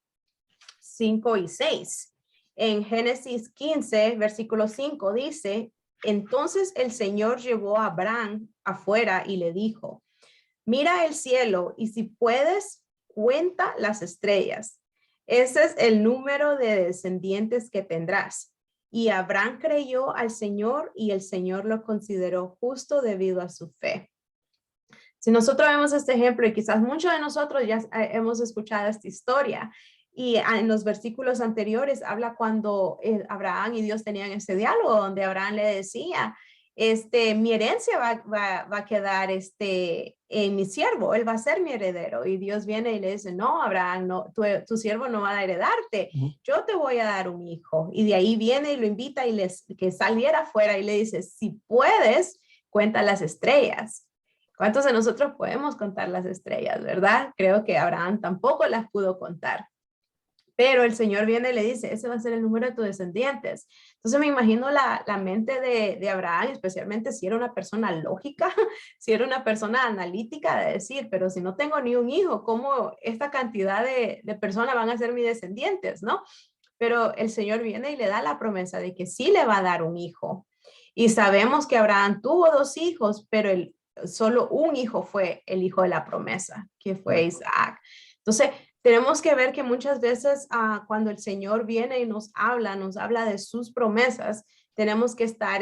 S2: 5 y 6. En Génesis 15, versículo 5 dice, entonces el Señor llevó a Abraham afuera y le dijo, mira el cielo y si puedes, cuenta las estrellas. Ese es el número de descendientes que tendrás. Y Abraham creyó al Señor y el Señor lo consideró justo debido a su fe. Si nosotros vemos este ejemplo y quizás muchos de nosotros ya hemos escuchado esta historia y en los versículos anteriores habla cuando Abraham y Dios tenían ese diálogo donde Abraham le decía, mi herencia va a quedar en mi siervo, él va a ser mi heredero. Y Dios viene y le dice, no, Abraham, no, tu siervo no va a heredarte, yo te voy a dar un hijo. Y de ahí viene y lo invita y que saliera afuera y le dice, si puedes, cuenta las estrellas. ¿Cuántos de nosotros podemos contar las estrellas, verdad? Creo que Abraham tampoco las pudo contar. Pero el Señor viene y le dice, ese va a ser el número de tus descendientes. Entonces me imagino la mente de Abraham, especialmente si era una persona lógica, si era una persona analítica, de decir, pero si no tengo ni un hijo, ¿cómo esta cantidad de personas van a ser mis descendientes, no? Pero el Señor viene y le da la promesa de que sí le va a dar un hijo. Y sabemos que Abraham tuvo 2 hijos, pero solo un hijo fue el hijo de la promesa, que fue Isaac. Entonces, tenemos que ver que muchas veces cuando el Señor viene y nos habla de sus promesas, tenemos que estar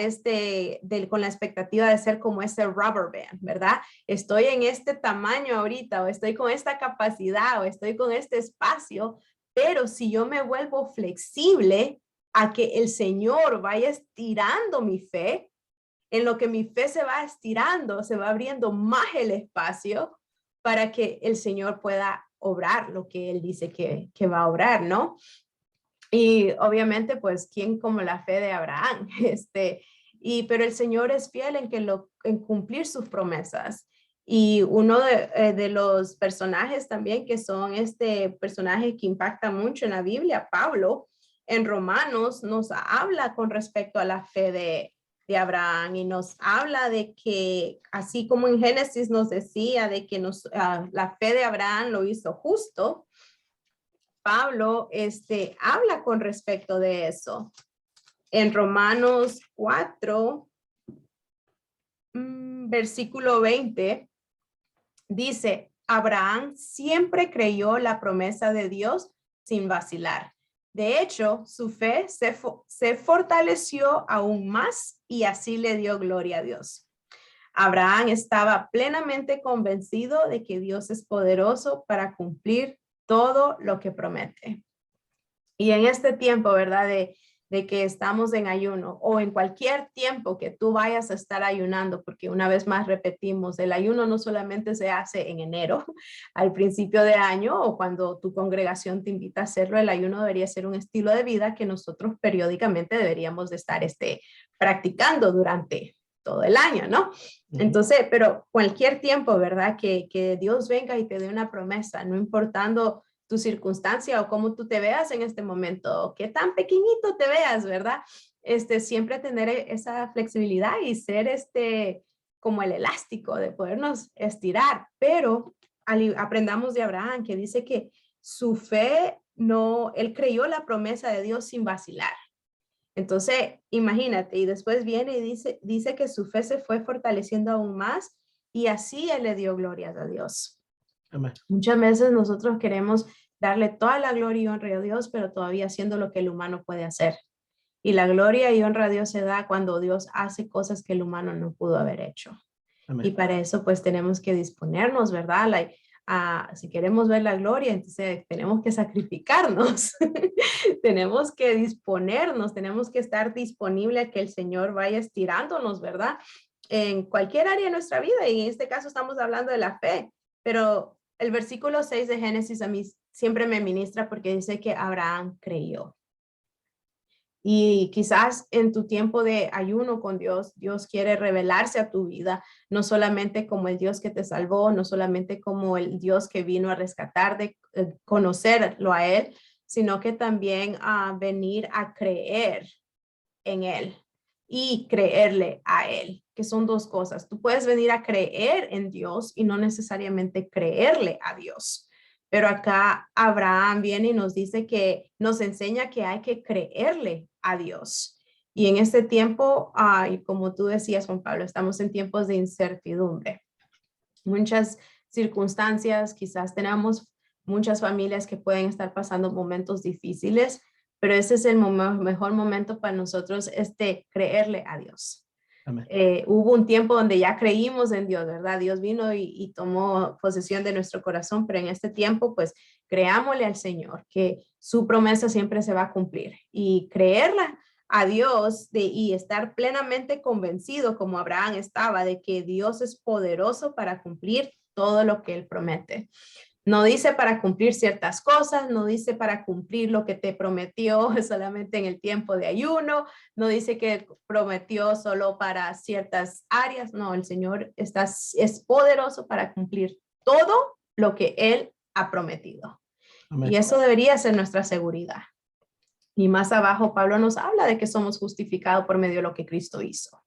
S2: con la expectativa de ser como ese rubber band, ¿verdad? Estoy en este tamaño ahorita, o estoy con esta capacidad, o estoy con este espacio, pero si yo me vuelvo flexible a que el Señor vaya estirando mi fe, en lo que mi fe se va estirando, se va abriendo más el espacio para que el Señor pueda obrar lo que Él dice que va a obrar, ¿no? Y obviamente, pues, ¿quién como la fe de Abraham? Pero el Señor es fiel en cumplir sus promesas. Y uno de los personajes también que son personaje que impacta mucho en la Biblia, Pablo, en Romanos nos habla con respecto a la fe de Abraham y nos habla de que, así como en Génesis nos decía de que la fe de Abraham lo hizo justo, Pablo habla con respecto de eso. En Romanos 4, versículo 20, dice, Abraham siempre creyó la promesa de Dios sin vacilar. De hecho, su fe se fortaleció aún más y así le dio gloria a Dios. Abraham estaba plenamente convencido de que Dios es poderoso para cumplir todo lo que promete. Y en este tiempo, ¿verdad? De que estamos en ayuno o en cualquier tiempo que tú vayas a estar ayunando, porque una vez más repetimos, el ayuno no solamente se hace en enero, al principio de año o cuando tu congregación te invita a hacerlo, el ayuno debería ser un estilo de vida que nosotros periódicamente deberíamos de estar practicando durante todo el año, ¿no? Entonces, pero cualquier tiempo, ¿verdad? Que Dios venga y te dé una promesa, no importando tu circunstancia o cómo tú te veas en este momento, qué tan pequeñito te veas, ¿verdad? Siempre tener esa flexibilidad y ser como el elástico de podernos estirar, pero aprendamos de Abraham que dice que su fe él creyó la promesa de Dios sin vacilar. Entonces, imagínate, y después viene y dice que su fe se fue fortaleciendo aún más y así él le dio glorias a Dios.
S1: Amén.
S2: Muchas veces nosotros queremos darle toda la gloria y honra a Dios, pero todavía haciendo lo que el humano puede hacer. Y la gloria y honra a Dios se da cuando Dios hace cosas que el humano no pudo haber hecho. Amén. Y para eso pues tenemos que disponernos, ¿verdad? Si queremos ver la gloria, entonces tenemos que sacrificarnos, tenemos que disponernos, tenemos que estar disponible a que el Señor vaya estirándonos, ¿verdad? En cualquier área de nuestra vida, y en este caso estamos hablando de la fe, pero el versículo 6 de Génesis a mí siempre me ministra porque dice que Abraham creyó. Y quizás en tu tiempo de ayuno con Dios, Dios quiere revelarse a tu vida, no solamente como el Dios que te salvó, no solamente como el Dios que vino a rescatar, de conocerlo a Él, sino que también a venir a creer en Él y creerle a Él, que son dos cosas. Tú puedes venir a creer en Dios y no necesariamente creerle a Dios. Pero acá Abraham viene y nos dice que nos enseña que hay que creerle a Dios. Y en este tiempo, y como tú decías, Juan Pablo, estamos en tiempos de incertidumbre. Muchas circunstancias, quizás tenemos muchas familias que pueden estar pasando momentos difíciles, pero ese es el mejor momento para nosotros, creerle a Dios. Hubo un tiempo donde ya creímos en Dios, ¿verdad? Dios vino y tomó posesión de nuestro corazón, pero en este tiempo, pues, creámosle al Señor que su promesa siempre se va a cumplir y creerla a Dios y estar plenamente convencido, como Abraham estaba, de que Dios es poderoso para cumplir todo lo que él promete. No dice para cumplir ciertas cosas, no dice para cumplir lo que te prometió solamente en el tiempo de ayuno, no dice que prometió solo para ciertas áreas. No, el Señor es poderoso para cumplir todo lo que Él ha prometido.
S1: Amén.
S2: Y eso debería ser nuestra seguridad. Y más abajo, Pablo nos habla de que somos justificados por medio de lo que Cristo hizo.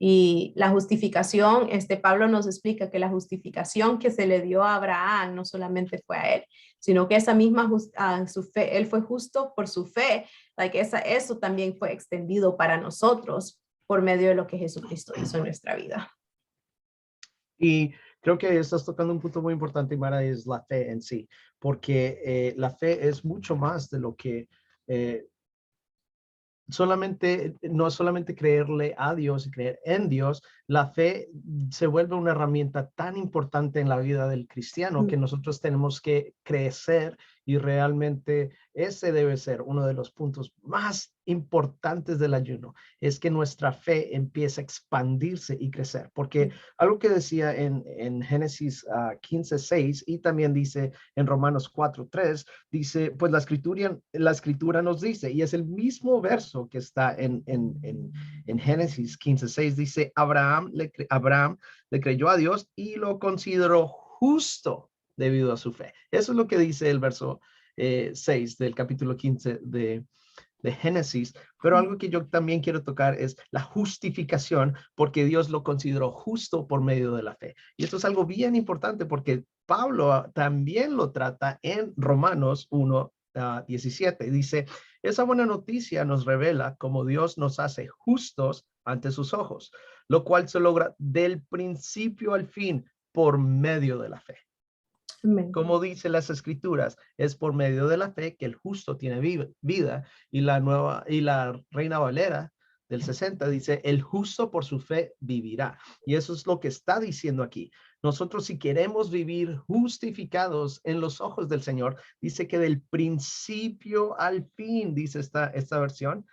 S2: Y la justificación, Pablo nos explica que la justificación que se le dio a Abraham no solamente fue a él, sino que esa misma su fe, él fue justo por su fe, eso también fue extendido para nosotros por medio de lo que Jesucristo hizo en nuestra vida.
S1: Y creo que estás tocando un punto muy importante, Mara, es la fe en sí, porque la fe es mucho más de lo que no es solamente creerle a Dios y creer en Dios. La fe se vuelve una herramienta tan importante en la vida del cristiano que nosotros tenemos que crecer, y realmente ese debe ser uno de los puntos más importantes del ayuno, es que nuestra fe empiece a expandirse y crecer, porque algo que decía en Génesis 15:6 y también dice en Romanos 4:3, dice, pues la escritura nos dice, y es el mismo verso que está en Génesis 15:6, dice, Abraham le creyó a Dios y lo consideró justo debido a su fe. Eso es lo que dice el verso 6 del capítulo 15 de Génesis. Pero algo que yo también quiero tocar es la justificación, porque Dios lo consideró justo por medio de la fe. Y esto es algo bien importante porque Pablo también lo trata en Romanos 1:17. Dice, esa buena noticia nos revela cómo Dios nos hace justos ante sus ojos, lo cual se logra del principio al fin por medio de la fe.
S2: Amén.
S1: Como dice las escrituras, es por medio de la fe que el justo tiene vida, y la Reina Valera del 60 dice, el justo por su fe vivirá. Y eso es lo que está diciendo aquí. Nosotros, si queremos vivir justificados en los ojos del Señor, dice que del principio al fin, dice esta versión,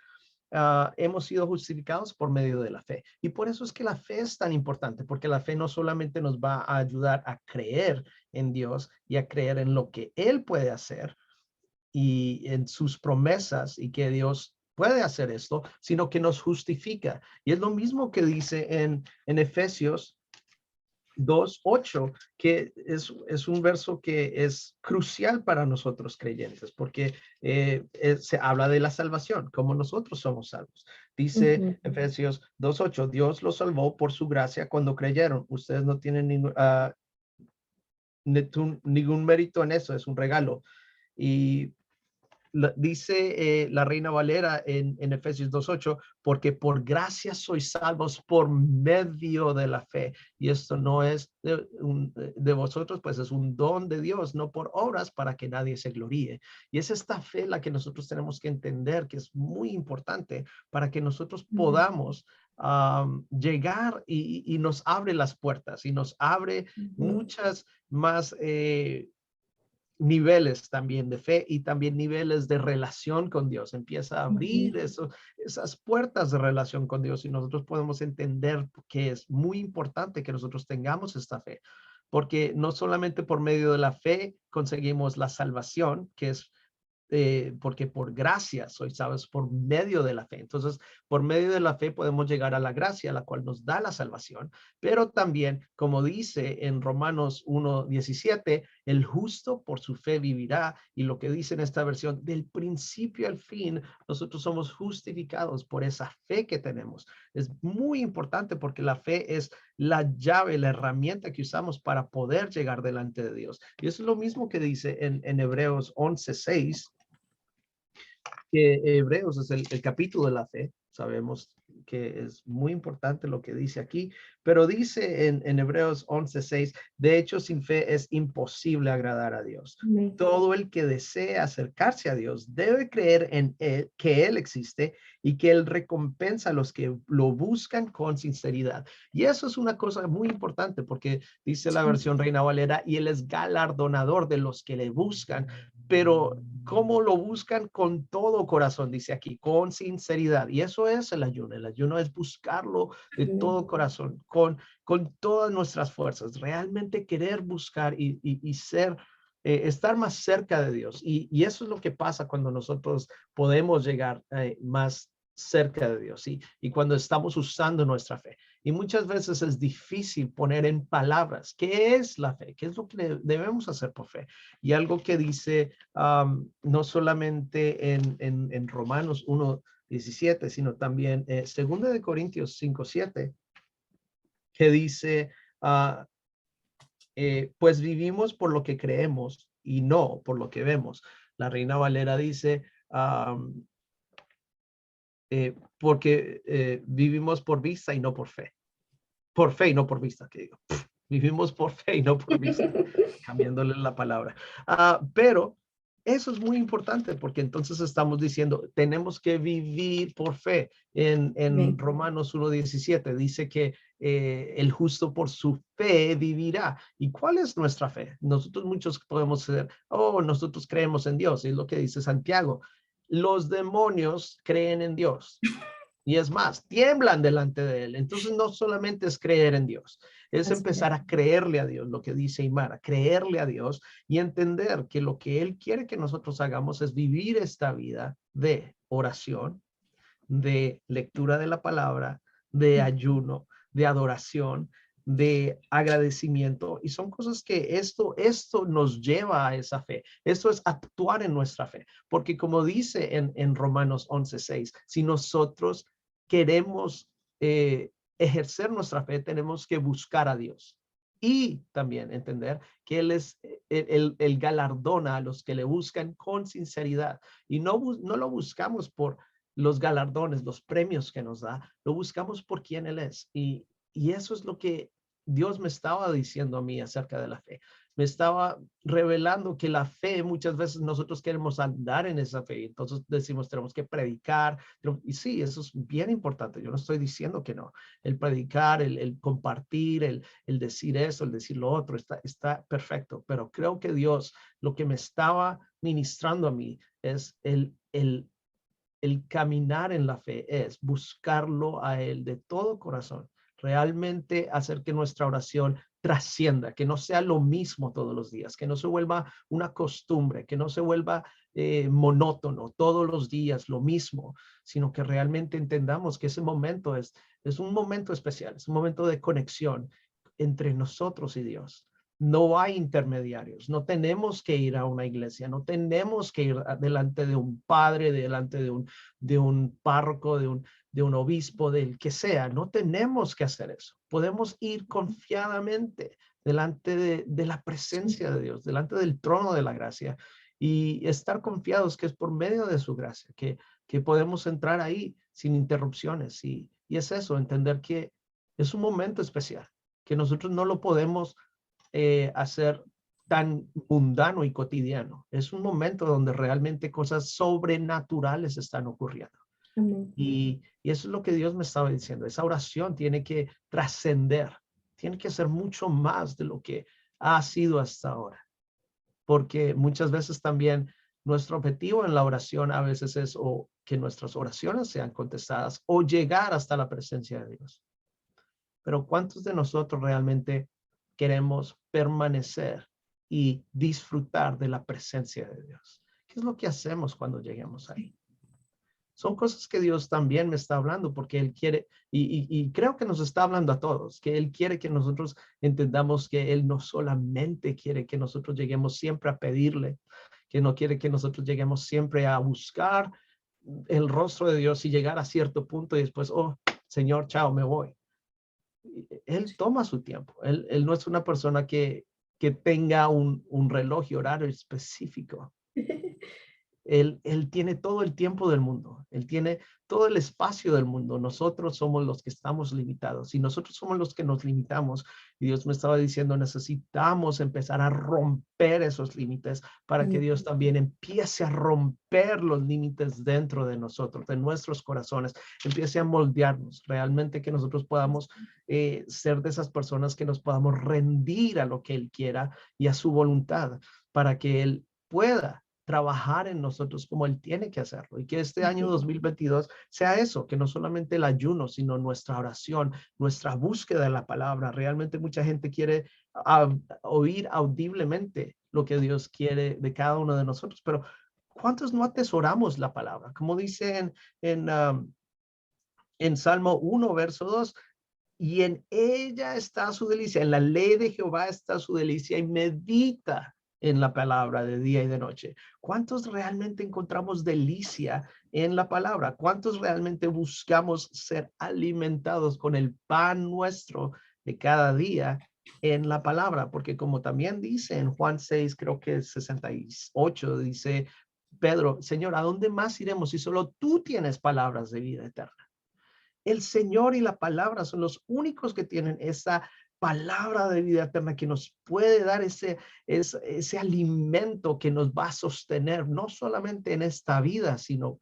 S1: hemos sido justificados por medio de la fe. Y por eso es que la fe es tan importante, porque la fe no solamente nos va a ayudar a creer en Dios y a creer en lo que Él puede hacer y en sus promesas, y que Dios puede hacer esto, sino que nos justifica. Y es lo mismo que dice en Efesios 2:8, que es un verso que es crucial para nosotros creyentes, porque se habla de la salvación, como nosotros somos salvos. Dice Efesios 2:8, Dios los salvó por su gracia cuando creyeron. Ustedes no tienen ningún mérito en eso, es un regalo. Y dice la Reina Valera en Efesios 2:8, porque por gracia sois salvos por medio de la fe. Y esto no es de vosotros, pues es un don de Dios, no por obras, para que nadie se gloríe. Y es esta fe la que nosotros tenemos que entender, que es muy importante para que nosotros podamos llegar y nos abre las puertas y nos abre muchas más niveles también de fe y también niveles de relación con Dios. Empieza a abrir esas puertas de relación con Dios, y nosotros podemos entender que es muy importante que nosotros tengamos esta fe, porque no solamente por medio de la fe conseguimos la salvación, que es porque por gracia sois salvos por medio de la fe. Entonces, por medio de la fe podemos llegar a la gracia, la cual nos da la salvación, pero también, como dice en Romanos 1:17, el justo por su fe vivirá, y lo que dice en esta versión, del principio al fin, nosotros somos justificados por esa fe que tenemos. Es muy importante porque la fe es la llave, la herramienta que usamos para poder llegar delante de Dios. Y eso es lo mismo que dice en Hebreos 11:6, que Hebreos es el capítulo de la fe. Sabemos que es muy importante lo que dice aquí, pero dice en Hebreos 11:6, de hecho, sin fe es imposible agradar a Dios. Todo el que desea acercarse a Dios debe creer en Él, que Él existe, y que Él recompensa a los que lo buscan con sinceridad. Y eso es una cosa muy importante, porque dice la versión Reina Valera, y Él es galardonador de los que le buscan pero ¿cómo lo buscan? Con todo corazón, dice aquí, con sinceridad. Y eso es el ayuno. El ayuno es buscarlo de todo corazón, con todas nuestras fuerzas, realmente querer buscar y ser, estar más cerca de Dios. Y eso es lo que pasa cuando nosotros podemos llegar más cerca de Dios, ¿sí? Y cuando estamos usando nuestra fe. Y muchas veces es difícil poner en palabras qué es la fe, qué es lo que debemos hacer por fe. Y algo que dice no solamente en Romanos 1:17, sino también 2 de Corintios 5:7, que dice, ah, pues vivimos por lo que creemos y no por lo que vemos. La Reina Valera dice, porque vivimos por vista y no por fe. Por fe y no por vista, que digo. Vivimos por fe y no por vista, cambiándole la palabra. Pero eso es muy importante porque entonces estamos diciendo, tenemos que vivir por fe. En Romanos 1:17 dice que el justo por su fe vivirá. ¿Y cuál es nuestra fe? Nosotros muchos podemos ser, nosotros creemos en Dios, es lo que dice Santiago. Los demonios creen en Dios. Y es más, tiemblan delante de él. Entonces no solamente es creer en Dios, es empezar a creerle a Dios, lo que dice Imara, creerle a Dios y entender que lo que Él quiere que nosotros hagamos es vivir esta vida de oración, de lectura de la palabra, de ayuno, de adoración, de agradecimiento. Y son cosas que esto nos lleva a esa fe. Esto es actuar en nuestra fe. Porque como dice en Romanos 11:6, si nosotros queremos ejercer nuestra fe, tenemos que buscar a Dios. Y también entender que Él es el galardona a los que le buscan con sinceridad. Y no lo buscamos por los galardones, los premios que nos da, lo buscamos por quién Él es. Y eso es lo que Dios me estaba diciendo a mí acerca de la fe. Me estaba revelando que la fe, muchas veces nosotros queremos andar en esa fe. Entonces decimos, tenemos que predicar. Y sí, eso es bien importante. Yo no estoy diciendo que no. El predicar, el compartir, el decir eso, el decir lo otro, está perfecto. Pero creo que Dios, lo que me estaba ministrando a mí es el caminar en la fe, es buscarlo a Él de todo corazón, realmente hacer que nuestra oración trascienda, que no sea lo mismo todos los días, que no se vuelva una costumbre, que no se vuelva monótono todos los días lo mismo, sino que realmente entendamos que ese momento es un momento especial, es un momento de conexión entre nosotros y Dios. No hay intermediarios, no tenemos que ir a una iglesia, no tenemos que ir delante de un padre, delante de un párroco, de un obispo, del que sea. No tenemos que hacer eso. Podemos ir confiadamente delante de la presencia de Dios, delante del trono de la gracia y estar confiados que es por medio de su gracia, que podemos entrar ahí sin interrupciones. Y es eso, entender que es un momento especial, que nosotros no lo podemos hacer tan mundano y cotidiano. Es un momento donde realmente cosas sobrenaturales están ocurriendo. Y eso es lo que Dios me estaba diciendo. Esa oración tiene que trascender, tiene que ser mucho más de lo que ha sido hasta ahora. Porque muchas veces también nuestro objetivo en la oración a veces es o que nuestras oraciones sean contestadas o llegar hasta la presencia de Dios. Pero ¿cuántos de nosotros realmente queremos permanecer y disfrutar de la presencia de Dios? ¿Qué es lo que hacemos cuando lleguemos ahí? Son cosas que Dios también me está hablando porque Él quiere, y creo que nos está hablando a todos, que Él quiere que nosotros entendamos que Él no solamente quiere que nosotros lleguemos siempre a pedirle, que no quiere que nosotros lleguemos siempre a buscar el rostro de Dios y llegar a cierto punto y después, Señor, chao, me voy. Él toma su tiempo. Él no es una persona que tenga un reloj y horario específico. Él tiene todo el tiempo del mundo. Él tiene todo el espacio del mundo. Nosotros somos los que estamos limitados y nosotros somos los que nos limitamos. Y Dios me estaba diciendo, necesitamos empezar a romper esos límites para que Dios también empiece a romper los límites dentro de nosotros, de nuestros corazones, empiece a moldearnos, realmente que nosotros podamos ser de esas personas que nos podamos rendir a lo que Él quiera y a su voluntad para que Él pueda trabajar en nosotros como Él tiene que hacerlo. Y que este año 2022 sea eso, que no solamente el ayuno, sino nuestra oración, nuestra búsqueda de la palabra. Realmente mucha gente quiere oír audiblemente lo que Dios quiere de cada uno de nosotros, pero ¿cuántos no atesoramos la palabra? Como dice en Salmo 1, verso 2, y en ella está su delicia, en la ley de Jehová está su delicia y medita en la palabra de día y de noche. ¿Cuántos realmente encontramos delicia en la palabra? ¿Cuántos realmente buscamos ser alimentados con el pan nuestro de cada día en la palabra? Porque como también dice en Juan 6, creo que es 68, dice Pedro, Señor, ¿a dónde más iremos si solo tú tienes palabras de vida eterna? El Señor y la palabra son los únicos que tienen esa palabra de vida eterna que nos puede dar ese alimento que nos va a sostener, no solamente en esta vida, sino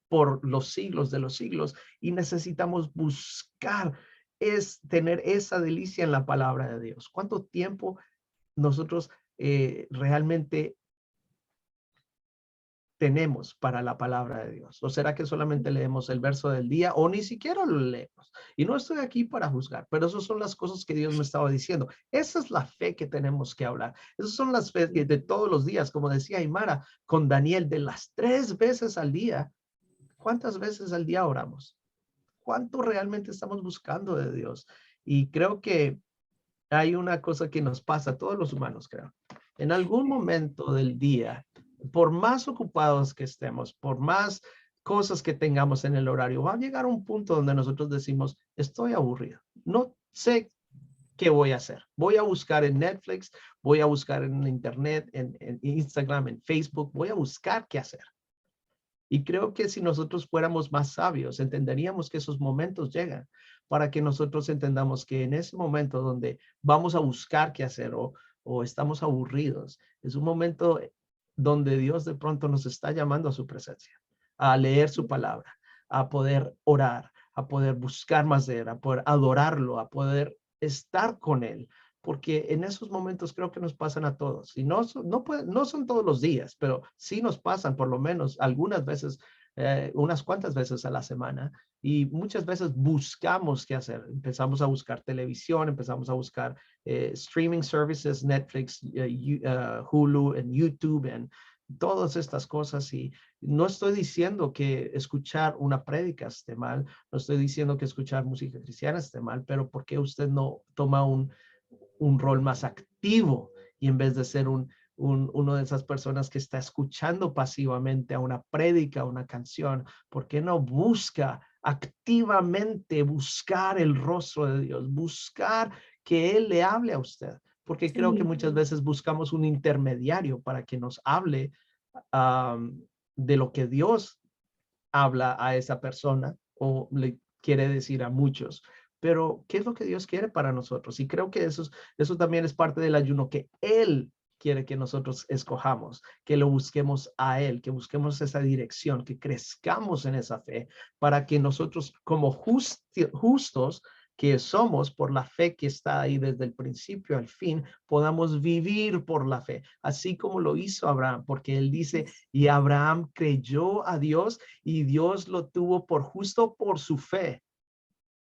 S1: por los siglos de los siglos. Y necesitamos buscar, tener esa delicia en la palabra de Dios. ¿Cuánto tiempo nosotros realmente tenemos para la palabra de Dios? ¿O será que solamente leemos el verso del día o ni siquiera lo leemos? Y no estoy aquí para juzgar, pero esas son las cosas que Dios me estaba diciendo. Esa es la fe que tenemos que hablar. Esas son las fe de todos los días, como decía Aymara con Daniel, de las 3 veces al día. ¿Cuántas veces al día oramos? ¿Cuánto realmente estamos buscando de Dios? Y creo que hay una cosa que nos pasa a todos los humanos, creo. En algún momento del día, por más ocupados que estemos, por más cosas que tengamos en el horario, va a llegar un punto donde nosotros decimos, estoy aburrido, no sé qué voy a hacer. Voy a buscar en Netflix, voy a buscar en Internet, en Instagram, en Facebook, voy a buscar qué hacer. Y creo que si nosotros fuéramos más sabios, entenderíamos que esos momentos llegan para que nosotros entendamos que en ese momento donde vamos a buscar qué hacer o estamos aburridos, es un momento donde Dios de pronto nos está llamando a su presencia, a leer su palabra, a poder orar, a poder buscar más de Él, a poder adorarlo, a poder estar con Él. Porque en esos momentos creo que nos pasan a todos. Y no son todos los días, pero sí nos pasan por lo menos algunas veces, unas cuantas veces a la semana. Y muchas veces buscamos qué hacer. Empezamos a buscar televisión, empezamos a buscar streaming services, Netflix, Hulu, en YouTube, en todas estas cosas. Y no estoy diciendo que escuchar una prédica esté mal, no estoy diciendo que escuchar música cristiana esté mal, pero ¿por qué usted no toma un rol más activo y en vez de ser uno de esas personas que está escuchando pasivamente a una prédica, una canción, ¿por qué no busca activamente buscar el rostro de Dios, buscar que Él le hable a usted? Porque creo que muchas veces buscamos un intermediario para que nos hable de lo que Dios habla a esa persona o le quiere decir a muchos. Pero, ¿qué es lo que Dios quiere para nosotros? Y creo que eso también es parte del ayuno, que Él quiere que nosotros escojamos, que lo busquemos a Él, que busquemos esa dirección, que crezcamos en esa fe, para que nosotros como justos que somos por la fe que está ahí desde el principio al fin, podamos vivir por la fe, así como lo hizo Abraham, porque él dice, y Abraham creyó a Dios y Dios lo tuvo por justo por su fe,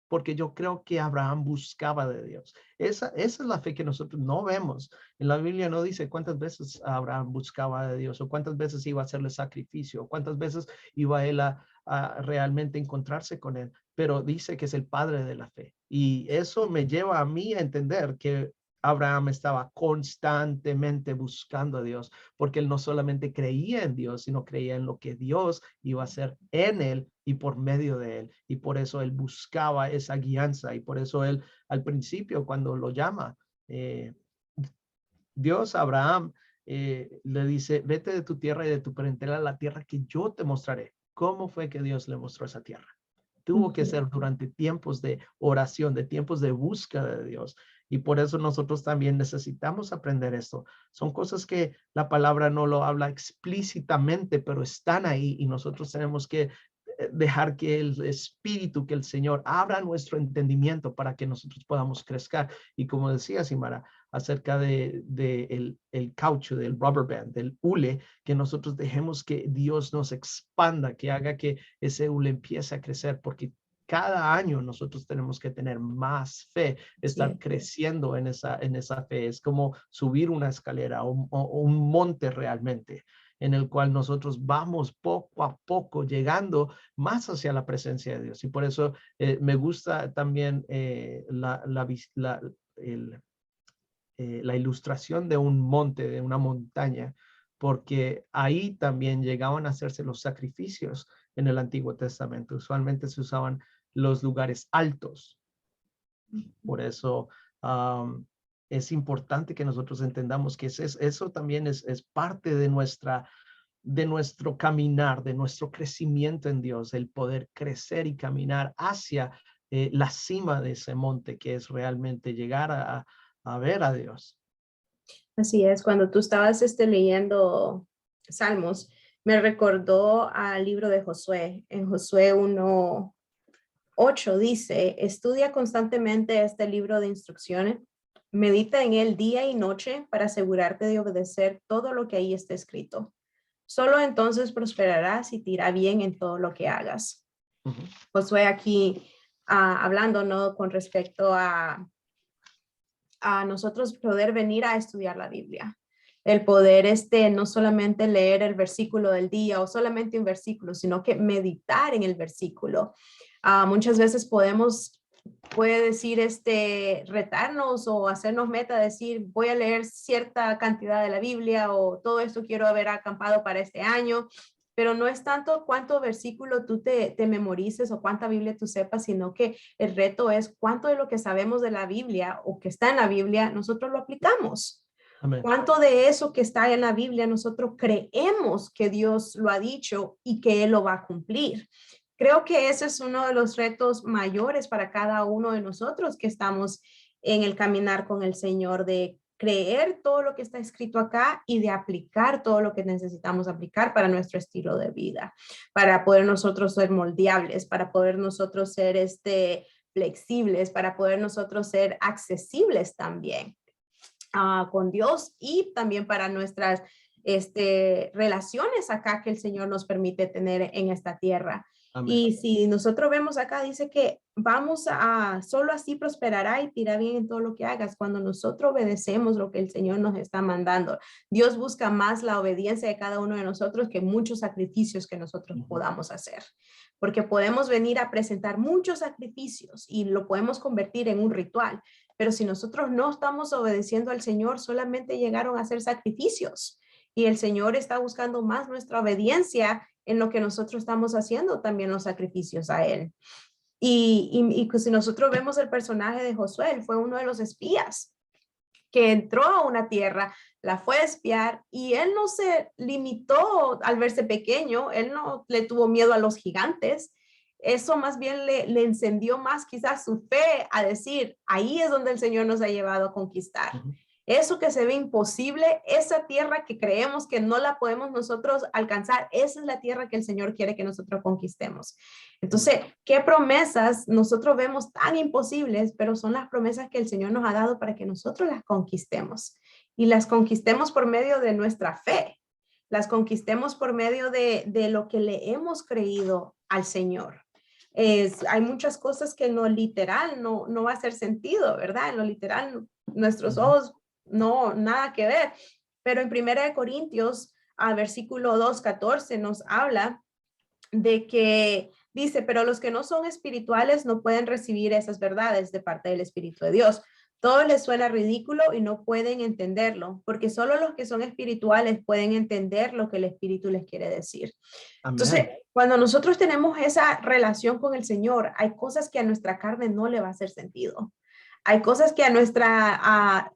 S1: porque yo creo que Abraham buscaba de Dios. Esa es la fe que nosotros no vemos. En la Biblia no dice cuántas veces Abraham buscaba de Dios o cuántas veces iba a hacerle sacrificio, o cuántas veces iba él a realmente encontrarse con él, pero dice que es el padre de la fe. Y eso me lleva a mí a entender que Abraham estaba constantemente buscando a Dios, porque él no solamente creía en Dios, sino creía en lo que Dios iba a hacer en él y por medio de él. Y por eso él buscaba esa guianza y por eso él al principio cuando lo llama, Dios a Abraham le dice, vete de tu tierra y de tu parentela a la tierra que yo te mostraré. ¿Cómo fue que Dios le mostró esa tierra? Tuvo que ser durante tiempos de oración, de tiempos de búsqueda de Dios. Y por eso nosotros también necesitamos aprender esto. Son cosas que la palabra no lo habla explícitamente, pero están ahí y nosotros tenemos que dejar que el Espíritu, que el Señor abra nuestro entendimiento para que nosotros podamos crecer. Y como decía Simara, acerca de el caucho, del rubber band, del hule, que nosotros dejemos que Dios nos expanda, que haga que ese hule empiece a crecer, porque cada año nosotros tenemos que tener más fe, estar
S2: Sí.
S1: creciendo en esa fe. Es como subir una escalera o un monte realmente, en el cual nosotros vamos poco a poco llegando más hacia la presencia de Dios. Y por eso me gusta también la ilustración de un monte, de una montaña, porque ahí también llegaban a hacerse los sacrificios en el Antiguo Testamento. Usualmente se usaban los lugares altos. Por eso es importante que nosotros entendamos que eso también es parte de nuestro caminar, de nuestro crecimiento en Dios, el poder crecer y caminar hacia la cima de ese monte, que es realmente llegar a ver a Dios.
S2: Así es, cuando tú estabas leyendo Salmos, me recordó al libro de Josué. En Josué 1:8 dice, estudia constantemente este libro de instrucciones, medita en él día y noche para asegurarte de obedecer todo lo que ahí está escrito. Solo entonces prosperarás y te irá bien en todo lo que hagas. Josué aquí hablando, ¿no? Con respecto a nosotros poder venir a estudiar la Biblia. El poder no solamente leer el versículo del día o solamente un versículo, sino que meditar en el versículo. Muchas veces puede decir retarnos o hacernos meta, decir voy a leer cierta cantidad de la Biblia o todo esto quiero haber acampado para este año, pero no es tanto cuánto versículo tú te memorices o cuánta Biblia tú sepas, sino que el reto es cuánto de lo que sabemos de la Biblia o que está en la Biblia nosotros lo aplicamos.
S1: Amén.
S2: ¿Cuánto de eso que está en la Biblia nosotros creemos que Dios lo ha dicho y que Él lo va a cumplir? Creo que ese es uno de los retos mayores para cada uno de nosotros que estamos en el caminar con el Señor, de creer todo lo que está escrito acá y de aplicar todo lo que necesitamos aplicar para nuestro estilo de vida, para poder nosotros ser moldeables, para poder nosotros ser flexibles, para poder nosotros ser accesibles también con Dios y también para nuestras relaciones acá que el Señor nos permite tener en esta tierra.
S1: Amén.
S2: Y si nosotros vemos acá, dice que solo así prosperará y te irá bien en todo lo que hagas. Cuando nosotros obedecemos lo que el Señor nos está mandando, Dios busca más la obediencia de cada uno de nosotros que muchos sacrificios que nosotros podamos hacer. Porque podemos venir a presentar muchos sacrificios y lo podemos convertir en un ritual. Pero si nosotros no estamos obedeciendo al Señor, solamente llegaron a ser sacrificios. Y el Señor está buscando más nuestra obediencia en lo que nosotros estamos haciendo, también los sacrificios a Él. Y pues si nosotros vemos el personaje de Josué, él fue uno de los espías que entró a una tierra, la fue a espiar y él no se limitó al verse pequeño, él no le tuvo miedo a los gigantes. Eso más bien le encendió más quizás su fe a decir, ahí es donde el Señor nos ha llevado a conquistar. Eso que se ve imposible, esa tierra que creemos que no la podemos nosotros alcanzar, esa es la tierra que el Señor quiere que nosotros conquistemos. Entonces, ¿qué promesas nosotros vemos tan imposibles, pero son las promesas que el Señor nos ha dado para que nosotros las conquistemos? Y las conquistemos por medio de nuestra fe, las conquistemos por medio de lo que le hemos creído al Señor. Hay muchas cosas que en lo literal no va a hacer sentido, ¿verdad? En lo literal, nuestros ojos no, nada que ver. Pero en 1 Corintios, versículo 2:14 nos habla de que dice, pero los que no son espirituales no pueden recibir esas verdades de parte del Espíritu de Dios. Todo les suena ridículo y no pueden entenderlo, porque solo los que son espirituales pueden entender lo que el Espíritu les quiere decir. Amén. Entonces, cuando nosotros tenemos esa relación con el Señor, hay cosas que a nuestra carne no le va a hacer sentido. Hay cosas que a nuestra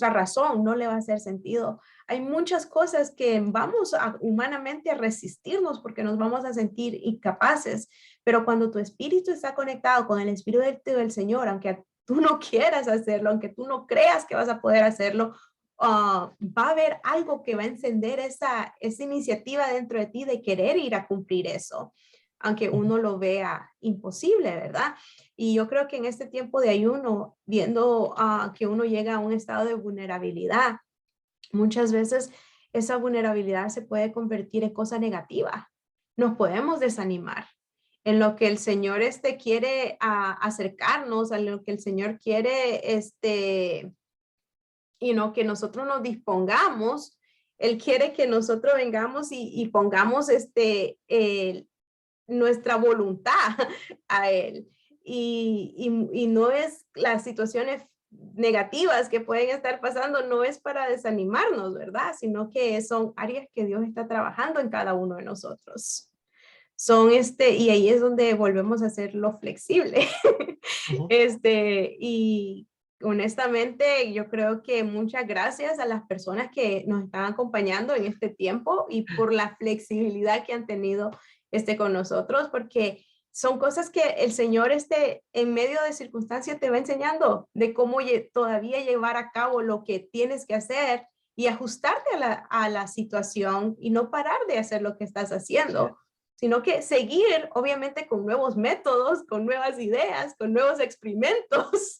S2: razón no le va a hacer sentido. Hay muchas cosas que vamos humanamente a resistirnos porque nos vamos a sentir incapaces. Pero cuando tu espíritu está conectado con el Espíritu del Señor, aunque tú no quieras hacerlo, aunque tú no creas que vas a poder hacerlo, va a haber algo que va a encender esa iniciativa dentro de ti de querer ir a cumplir eso. aunque uno lo vea imposible, ¿verdad? Y yo creo que en este tiempo de ayuno, viendo que uno llega a un estado de vulnerabilidad, muchas veces esa vulnerabilidad se puede convertir en cosa negativa. Nos podemos desanimar. En lo que el Señor quiere acercarnos, a lo que el Señor quiere, que nosotros nos dispongamos. Él quiere que nosotros vengamos y pongamos nuestra voluntad a Él. Y no es las situaciones negativas que pueden estar pasando, no es para desanimarnos, ¿verdad? Sino que son áreas que Dios está trabajando en cada uno de nosotros. Y ahí es donde volvemos a hacerlo flexible. Y honestamente, yo creo que muchas gracias a las personas que nos están acompañando en este tiempo y por la flexibilidad que han tenido con nosotros, porque son cosas que el Señor en medio de circunstancias te va enseñando de cómo todavía llevar a cabo lo que tienes que hacer y ajustarte a la situación y no parar de hacer lo que estás haciendo, sino que seguir, obviamente, con nuevos métodos, con nuevas ideas, con nuevos experimentos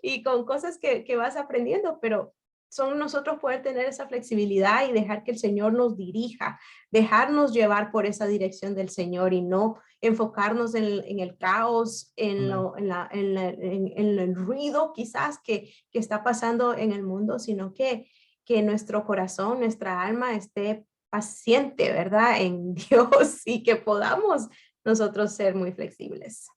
S2: y con cosas que vas aprendiendo, pero son nosotros poder tener esa flexibilidad y dejar que el Señor nos dirija, dejarnos llevar por esa dirección del Señor y no enfocarnos en el caos, en el ruido quizás que está pasando en el mundo, sino que nuestro corazón, nuestra alma esté paciente, ¿verdad? En Dios y que podamos nosotros ser muy flexibles.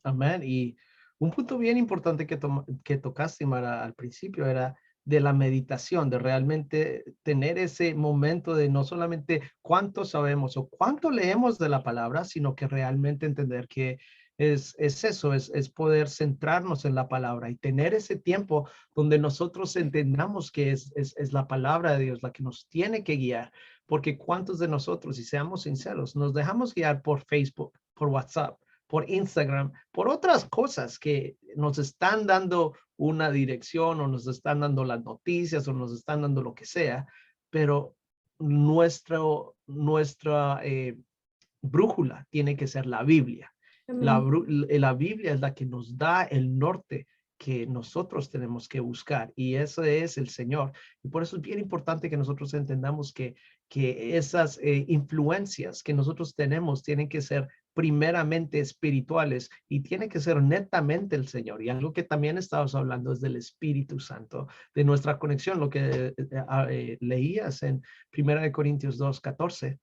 S1: Amén. Y un punto bien importante que tocaste, Mara, al principio era de la meditación, de realmente tener ese momento de no solamente cuánto sabemos o cuánto leemos de la palabra, sino que realmente entender que es eso, es poder centrarnos en la palabra y tener ese tiempo donde nosotros entendamos que es la palabra de Dios la que nos tiene que guiar, porque cuántos de nosotros, y seamos sinceros, nos dejamos guiar por Facebook, por WhatsApp, por Instagram, por otras cosas que nos están dando una dirección o nos están dando las noticias o nos están dando lo que sea, pero nuestra brújula tiene que ser la Biblia. La Biblia es la que nos da el norte que nosotros tenemos que buscar y ese es el Señor. Y por eso es bien importante que nosotros entendamos que esas influencias que nosotros tenemos tienen que ser primeramente espirituales y tiene que ser netamente el Señor. Y algo que también estabas hablando es del Espíritu Santo, de nuestra conexión, lo que leías en 1 Corintios 2:14,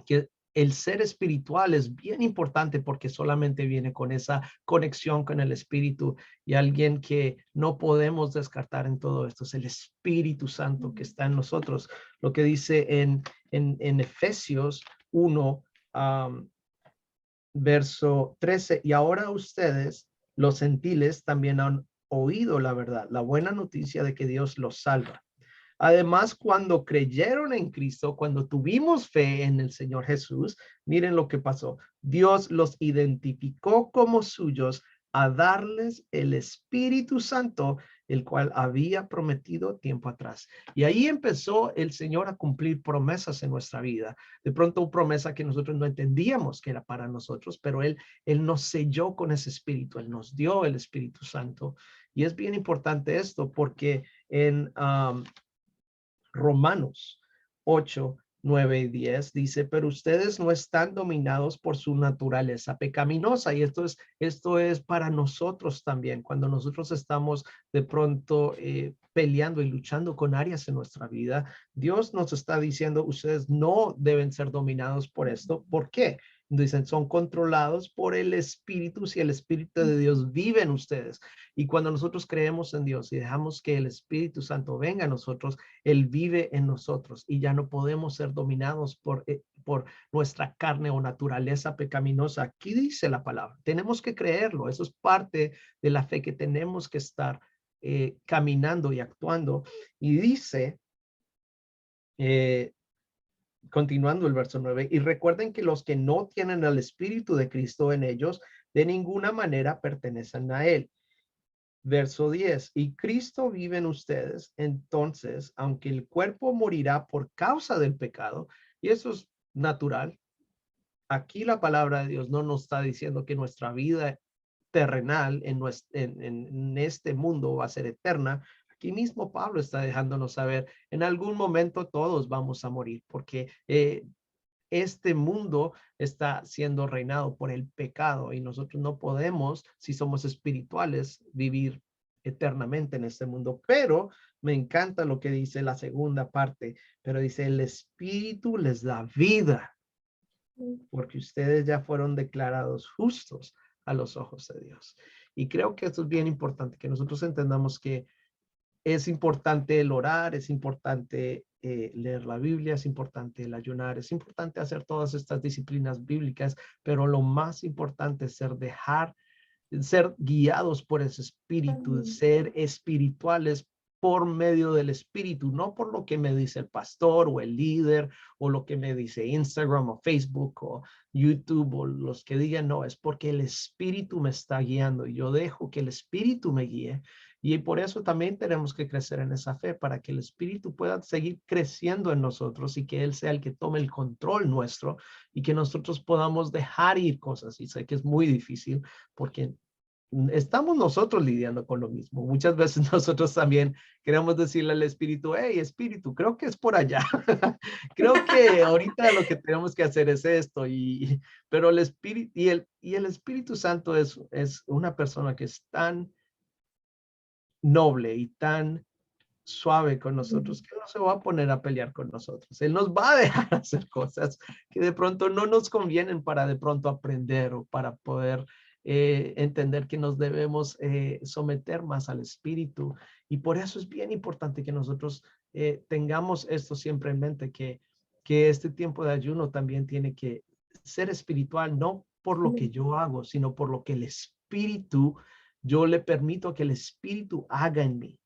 S1: que el ser espiritual es bien importante porque solamente viene con esa conexión con el Espíritu, y alguien que no podemos descartar en todo esto es el Espíritu Santo que está en nosotros. Lo que dice en Efesios 1, verso 13, y ahora ustedes, los gentiles, también han oído la verdad, la buena noticia de que Dios los salva. Además, cuando creyeron en Cristo, cuando tuvimos fe en el Señor Jesús, miren lo que pasó. Dios los identificó como suyos a darles el Espíritu Santo, el cual había prometido tiempo atrás. Y ahí empezó el Señor a cumplir promesas en nuestra vida. De pronto, una promesa que nosotros no entendíamos que era para nosotros, pero Él nos selló con ese Espíritu. Él nos dio el Espíritu Santo. Y es bien importante esto porque en Romanos 8, 9 y 10 dice, pero ustedes no están dominados por su naturaleza pecaminosa. Y esto es para nosotros también, cuando nosotros estamos de pronto peleando y luchando con áreas en nuestra vida. Dios nos está diciendo, ustedes no deben ser dominados por esto. ¿Por qué? Dicen, son controlados por el Espíritu, si el Espíritu de Dios vive en ustedes. Y cuando nosotros creemos en Dios y dejamos que el Espíritu Santo venga a nosotros, Él vive en nosotros y ya no podemos ser dominados por nuestra carne o naturaleza pecaminosa. Aquí dice la palabra, tenemos que creerlo. Eso es parte de la fe que tenemos que estar caminando y actuando. Y dice, continuando el verso 9, y recuerden que los que no tienen al Espíritu de Cristo en ellos, de ninguna manera pertenecen a Él. Verso 10, y Cristo vive en ustedes, entonces, aunque el cuerpo morirá por causa del pecado, y eso es natural, aquí la palabra de Dios no nos está diciendo que nuestra vida terrenal en este mundo va a ser eterna. Aquí mismo Pablo está dejándonos saber, en algún momento todos vamos a morir, porque este mundo está siendo reinado por el pecado y nosotros no podemos, si somos espirituales, vivir eternamente en este mundo. Pero me encanta lo que dice la segunda parte, pero dice, el Espíritu les da vida, porque ustedes ya fueron declarados justos a los ojos de Dios. Y creo que esto es bien importante, que nosotros entendamos que es importante el orar, es importante leer la Biblia, es importante el ayunar, es importante hacer todas estas disciplinas bíblicas, pero lo más importante es ser guiados por ese espíritu, ser espirituales por medio del espíritu, no por lo que me dice el pastor o el líder o lo que me dice Instagram o Facebook o YouTube o los que digan, no, es porque el espíritu me está guiando. Yo dejo que el espíritu me guíe. Y por eso también tenemos que crecer en esa fe para que el espíritu pueda seguir creciendo en nosotros y que él sea el que tome el control nuestro y que nosotros podamos dejar ir cosas. Y sé que es muy difícil porque estamos nosotros lidiando con lo mismo. Muchas veces nosotros también queremos decirle al espíritu, hey, espíritu, creo que es por allá. Creo que ahorita lo que tenemos que hacer es esto. Pero el espíritu y el Espíritu Santo es una persona que es tan noble y tan suave con nosotros que no se va a poner a pelear con nosotros. Él nos va a dejar hacer cosas que de pronto no nos convienen para de pronto aprender o para poder entender que nos debemos someter más al espíritu. Y por eso es bien importante que nosotros tengamos esto siempre en mente, que este tiempo de ayuno también tiene que ser espiritual, no por lo que yo hago, sino por lo que el espíritu, yo le permito que el espíritu haga en mí.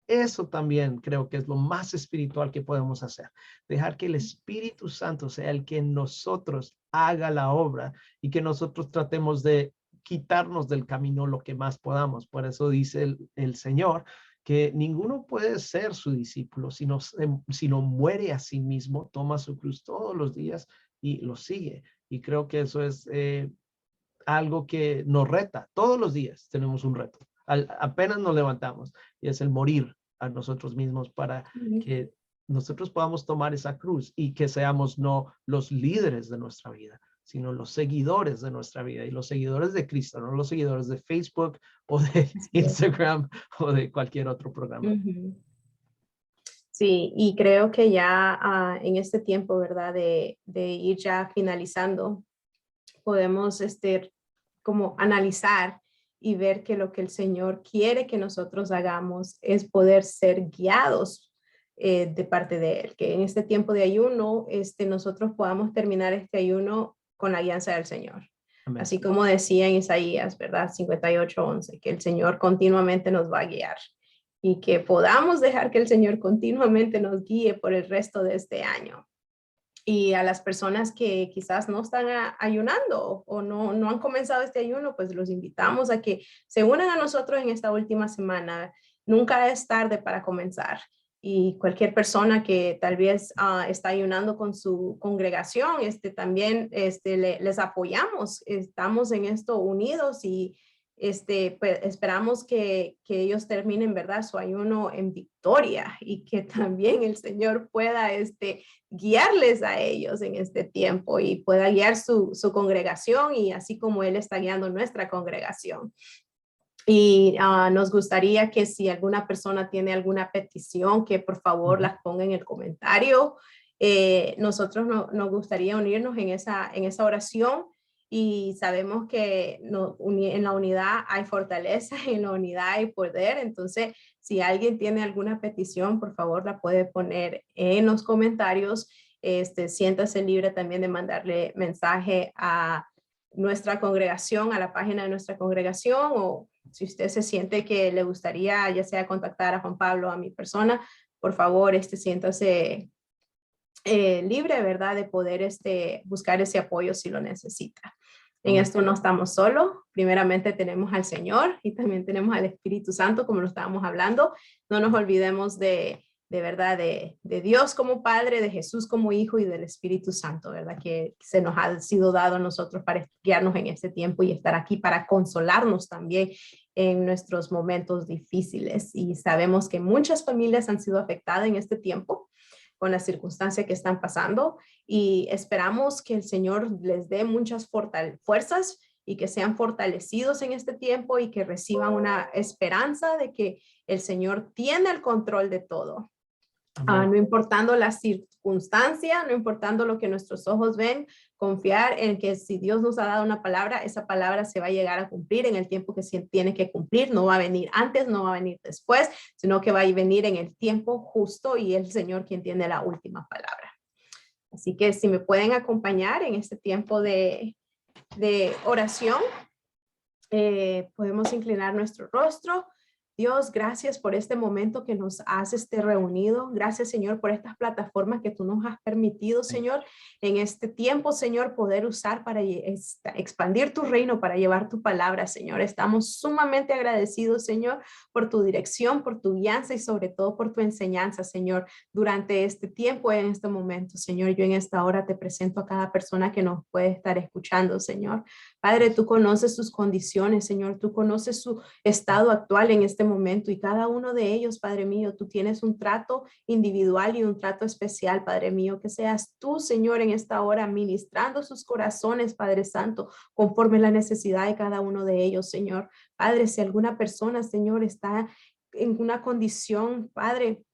S1: Eso también creo que es lo más espiritual que podemos hacer. Dejar que el Espíritu Santo sea el que en nosotros haga la obra y que nosotros tratemos de quitarnos del camino lo que más podamos. Por eso dice el Señor que ninguno puede ser su discípulo sino muere a sí mismo, toma su cruz todos los días y lo sigue. Y creo que eso es algo que nos reta. Todos los días tenemos un reto. Apenas nos levantamos y es el morir a nosotros mismos para que nosotros podamos tomar esa cruz y que seamos no los líderes de nuestra vida, sino los seguidores de nuestra vida y los seguidores de Cristo, no los seguidores de Facebook o de Instagram o de cualquier otro programa.
S2: Sí, y creo que ya en este tiempo, ¿verdad? De ir ya finalizando, podemos como analizar y ver que lo que el Señor quiere que nosotros hagamos es poder ser guiados de parte de Él, que en este tiempo de ayuno nosotros podamos terminar este ayuno con la guianza del Señor. Amén. Así como decía en Isaías, ¿verdad? 58:11, que el Señor continuamente nos va a guiar y que podamos dejar que el Señor continuamente nos guíe por el resto de este año. Y a las personas que quizás no están ayunando o no han comenzado este ayuno, pues los invitamos a que se unan a nosotros en esta última semana. Nunca es tarde para comenzar. Y cualquier persona que tal vez está ayunando con su congregación, también les apoyamos. Estamos en esto unidos y pues, esperamos que ellos terminen, ¿verdad?, su ayuno en victoria y que también el Señor pueda guiarles a ellos en este tiempo y pueda guiar su congregación y así como Él está guiando nuestra congregación. Y nos gustaría que si alguna persona tiene alguna petición, que por favor las ponga en el comentario. Nosotros nos gustaría unirnos en esa oración y sabemos que en la unidad hay fortaleza, en la unidad hay poder. Entonces, si alguien tiene alguna petición, por favor la puede poner en los comentarios. Siéntase libre también de mandarle mensaje a nuestra congregación, a la página de nuestra congregación, o si usted se siente que le gustaría ya sea contactar a Juan Pablo, a mi persona, por favor, siéntase libre, ¿verdad?, de poder buscar ese apoyo si lo necesita. En esto no estamos solos. Primeramente tenemos al Señor y también tenemos al Espíritu Santo, como lo estábamos hablando. No nos olvidemos de de verdad, de Dios como Padre, de Jesús como Hijo y del Espíritu Santo, ¿verdad? Que se nos ha sido dado a nosotros para guiarnos en este tiempo y estar aquí para consolarnos también en nuestros momentos difíciles. Y sabemos que muchas familias han sido afectadas en este tiempo con las circunstancias que están pasando y esperamos que el Señor les dé muchas fuerzas y que sean fortalecidos en este tiempo y que reciban una esperanza de que el Señor tiene el control de todo. No importando la circunstancia, no importando lo que nuestros ojos ven, confiar en que si Dios nos ha dado una palabra, esa palabra se va a llegar a cumplir en el tiempo que se tiene que cumplir. No va a venir antes, no va a venir después, sino que va a venir en el tiempo justo y el Señor quien tiene la última palabra. Así que si me pueden acompañar en este tiempo de oración, podemos inclinar nuestro rostro. Dios, gracias por este momento que nos has reunido. Gracias, Señor, por estas plataformas que tú nos has permitido, Señor, en este tiempo, Señor, poder usar para expandir tu reino, para llevar tu palabra, Señor. Estamos sumamente agradecidos, Señor, por tu dirección, por tu guianza y sobre todo por tu enseñanza, Señor, durante este tiempo y en este momento, Señor. Yo en esta hora te presento a cada persona que nos puede estar escuchando, Señor. Padre, tú conoces sus condiciones, Señor. Tú conoces su estado actual en este momento y cada uno de ellos, Padre mío, tú tienes un trato individual y un trato especial, Padre mío, que seas tú, Señor, en esta hora ministrando sus corazones, Padre Santo, conforme la necesidad de cada uno de ellos, Señor. Padre, si alguna persona, Señor, está en una condición, Padre,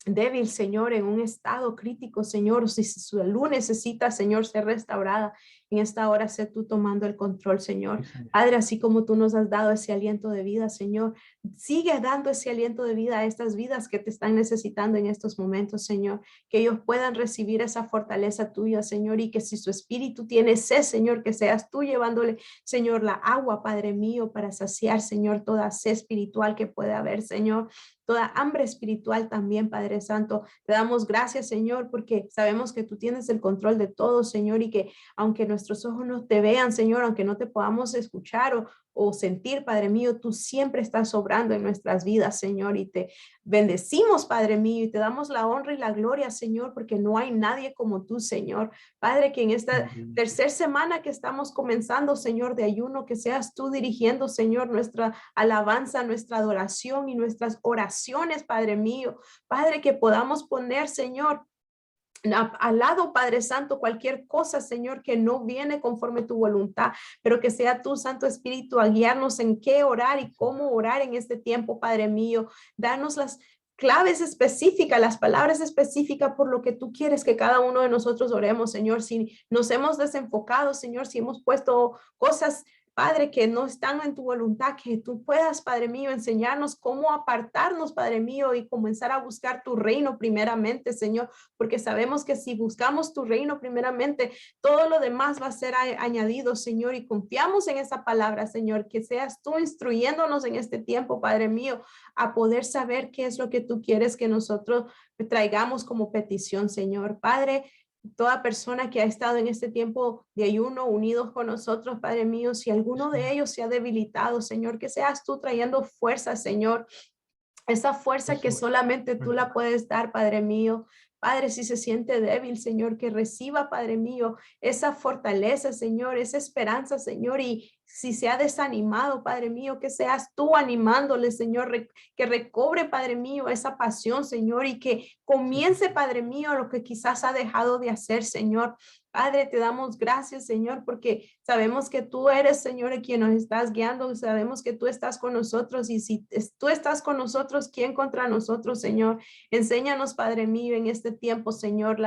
S2: débil, Señor, en un estado crítico, Señor, o si su salud necesita, Señor, ser restaurada, en esta hora sé tú tomando el control, Señor. Padre, así como tú nos has dado ese aliento de vida, Señor, sigue dando ese aliento de vida a estas vidas que te están necesitando en estos momentos, Señor, que ellos puedan recibir esa fortaleza tuya, Señor, y que si su espíritu tiene sed, Señor, que seas tú llevándole, Señor, la agua, Padre mío, para saciar, Señor, toda sed espiritual que puede haber, Señor, toda hambre espiritual también, Padre Santo. Te damos gracias, Señor, porque sabemos que tú tienes el control de todo, Señor, y que aunque nuestros ojos no te vean, Señor, aunque no te podamos escuchar o sentir, Padre mío, tú siempre estás obrando en nuestras vidas, Señor, y te bendecimos, Padre mío, y te damos la honra y la gloria, Señor, porque no hay nadie como tú, Señor. Padre, que en esta tercera semana que estamos comenzando, Señor, de ayuno, que seas tú dirigiendo, Señor, nuestra alabanza, nuestra adoración y nuestras oraciones, Padre mío. Padre, que podamos poner, Señor, al lado, Padre Santo, cualquier cosa, Señor, que no viene conforme tu voluntad, pero que sea tu Santo Espíritu a guiarnos en qué orar y cómo orar en este tiempo, Padre mío. Danos las claves específicas, las palabras específicas por lo que tú quieres que cada uno de nosotros oremos, Señor. Si nos hemos desenfocado, Señor, si hemos puesto cosas, Padre, que no están en tu voluntad, que tú puedas, Padre mío, enseñarnos cómo apartarnos, Padre mío, y comenzar a buscar tu reino primeramente, Señor, porque sabemos que si buscamos tu reino primeramente, todo lo demás va a ser añadido, Señor, y confiamos en esa palabra, Señor, que seas tú instruyéndonos en este tiempo, Padre mío, a poder saber qué es lo que tú quieres que nosotros traigamos como petición, Señor. Padre, toda persona que ha estado en este tiempo de ayuno unidos con nosotros, Padre mío, si alguno de ellos se ha debilitado, Señor, que seas tú trayendo fuerza, Señor, esa fuerza que solamente tú la puedes dar, Padre mío. Padre, si se siente débil, Señor, que reciba, Padre mío, esa fortaleza, Señor, esa esperanza, Señor, y si se ha desanimado, Padre mío, que seas tú animándole, Señor, que recobre, Padre mío, esa pasión, Señor, y que comience, Padre mío, lo que quizás ha dejado de hacer, Señor. Padre, te damos gracias, Señor, porque sabemos que tú eres, Señor, quien nos estás guiando, sabemos que tú estás con nosotros y si tú estás con nosotros, ¿quién contra nosotros, Señor? Enséñanos, Padre mío, en este tiempo, Señor,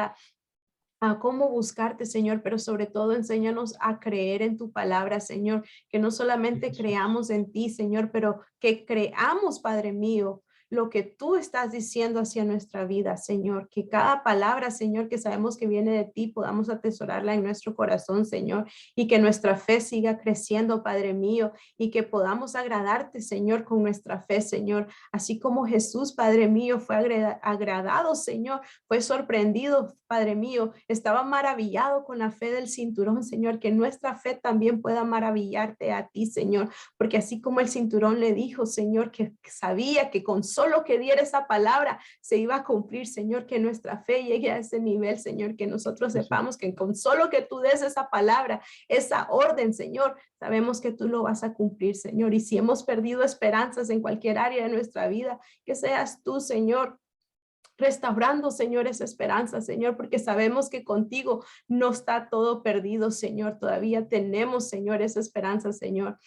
S2: a cómo buscarte, Señor, pero sobre todo enséñanos a creer en tu palabra, Señor, que no solamente creamos en ti, Señor, pero que creamos, Padre mío, lo que tú estás diciendo hacia nuestra vida, Señor, que cada palabra, Señor, que sabemos que viene de ti, podamos atesorarla en nuestro corazón, Señor, y que nuestra fe siga creciendo, Padre mío, y que podamos agradarte, Señor, con nuestra fe, Señor, así como Jesús, Padre mío, fue agradado, Señor, fue sorprendido, Padre mío, estaba maravillado con la fe del cinturón, Señor, que nuestra fe también pueda maravillarte a ti, Señor, porque así como el cinturón le dijo, Señor, que sabía que con solo que diera esa palabra se iba a cumplir, Señor, que nuestra fe llegue a ese nivel, Señor, que nosotros sepamos que con solo que tú des esa palabra, esa orden, Señor, sabemos que tú lo vas a cumplir, Señor. Y si hemos perdido esperanzas en cualquier área de nuestra vida, que seas tú, Señor, restaurando, Señor, esa esperanza, Señor, porque sabemos que contigo no está todo perdido, Señor. Todavía tenemos, Señor, esa esperanza, Señor.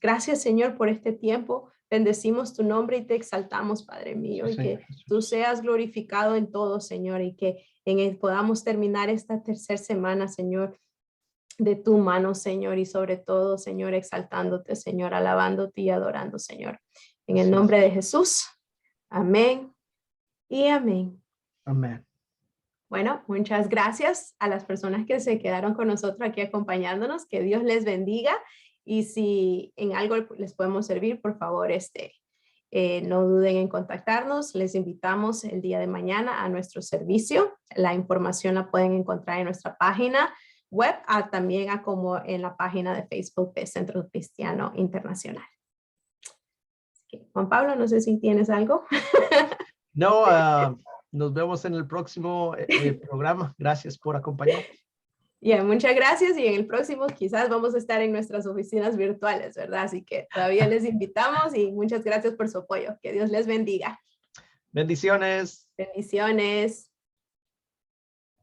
S2: Gracias, Señor, por este tiempo. Bendecimos tu nombre y te exaltamos, Padre mío, y que tú seas glorificado en todo, Señor, y que en él podamos terminar esta tercera semana, Señor, de tu mano, Señor, y sobre todo, Señor, exaltándote, Señor, alabándote y adorando, Señor. En el nombre de Jesús. Amén. Y amén.
S1: Amén.
S2: Bueno, muchas gracias a las personas que se quedaron con nosotros aquí acompañándonos. Que Dios les bendiga. Y si en algo les podemos servir, por favor, no duden en contactarnos. Les invitamos el día de mañana a nuestro servicio. La información la pueden encontrar en nuestra página web, también como en la página de Facebook de Centro Cristiano Internacional. Juan Pablo, no sé si tienes algo.
S1: No, nos vemos en el próximo programa. Gracias por acompañarnos.
S2: Muchas gracias, y en el próximo quizás vamos a estar en nuestras oficinas virtuales, ¿verdad? Así que todavía les invitamos y muchas gracias por su apoyo. Que Dios les bendiga.
S1: Bendiciones.
S2: Bendiciones.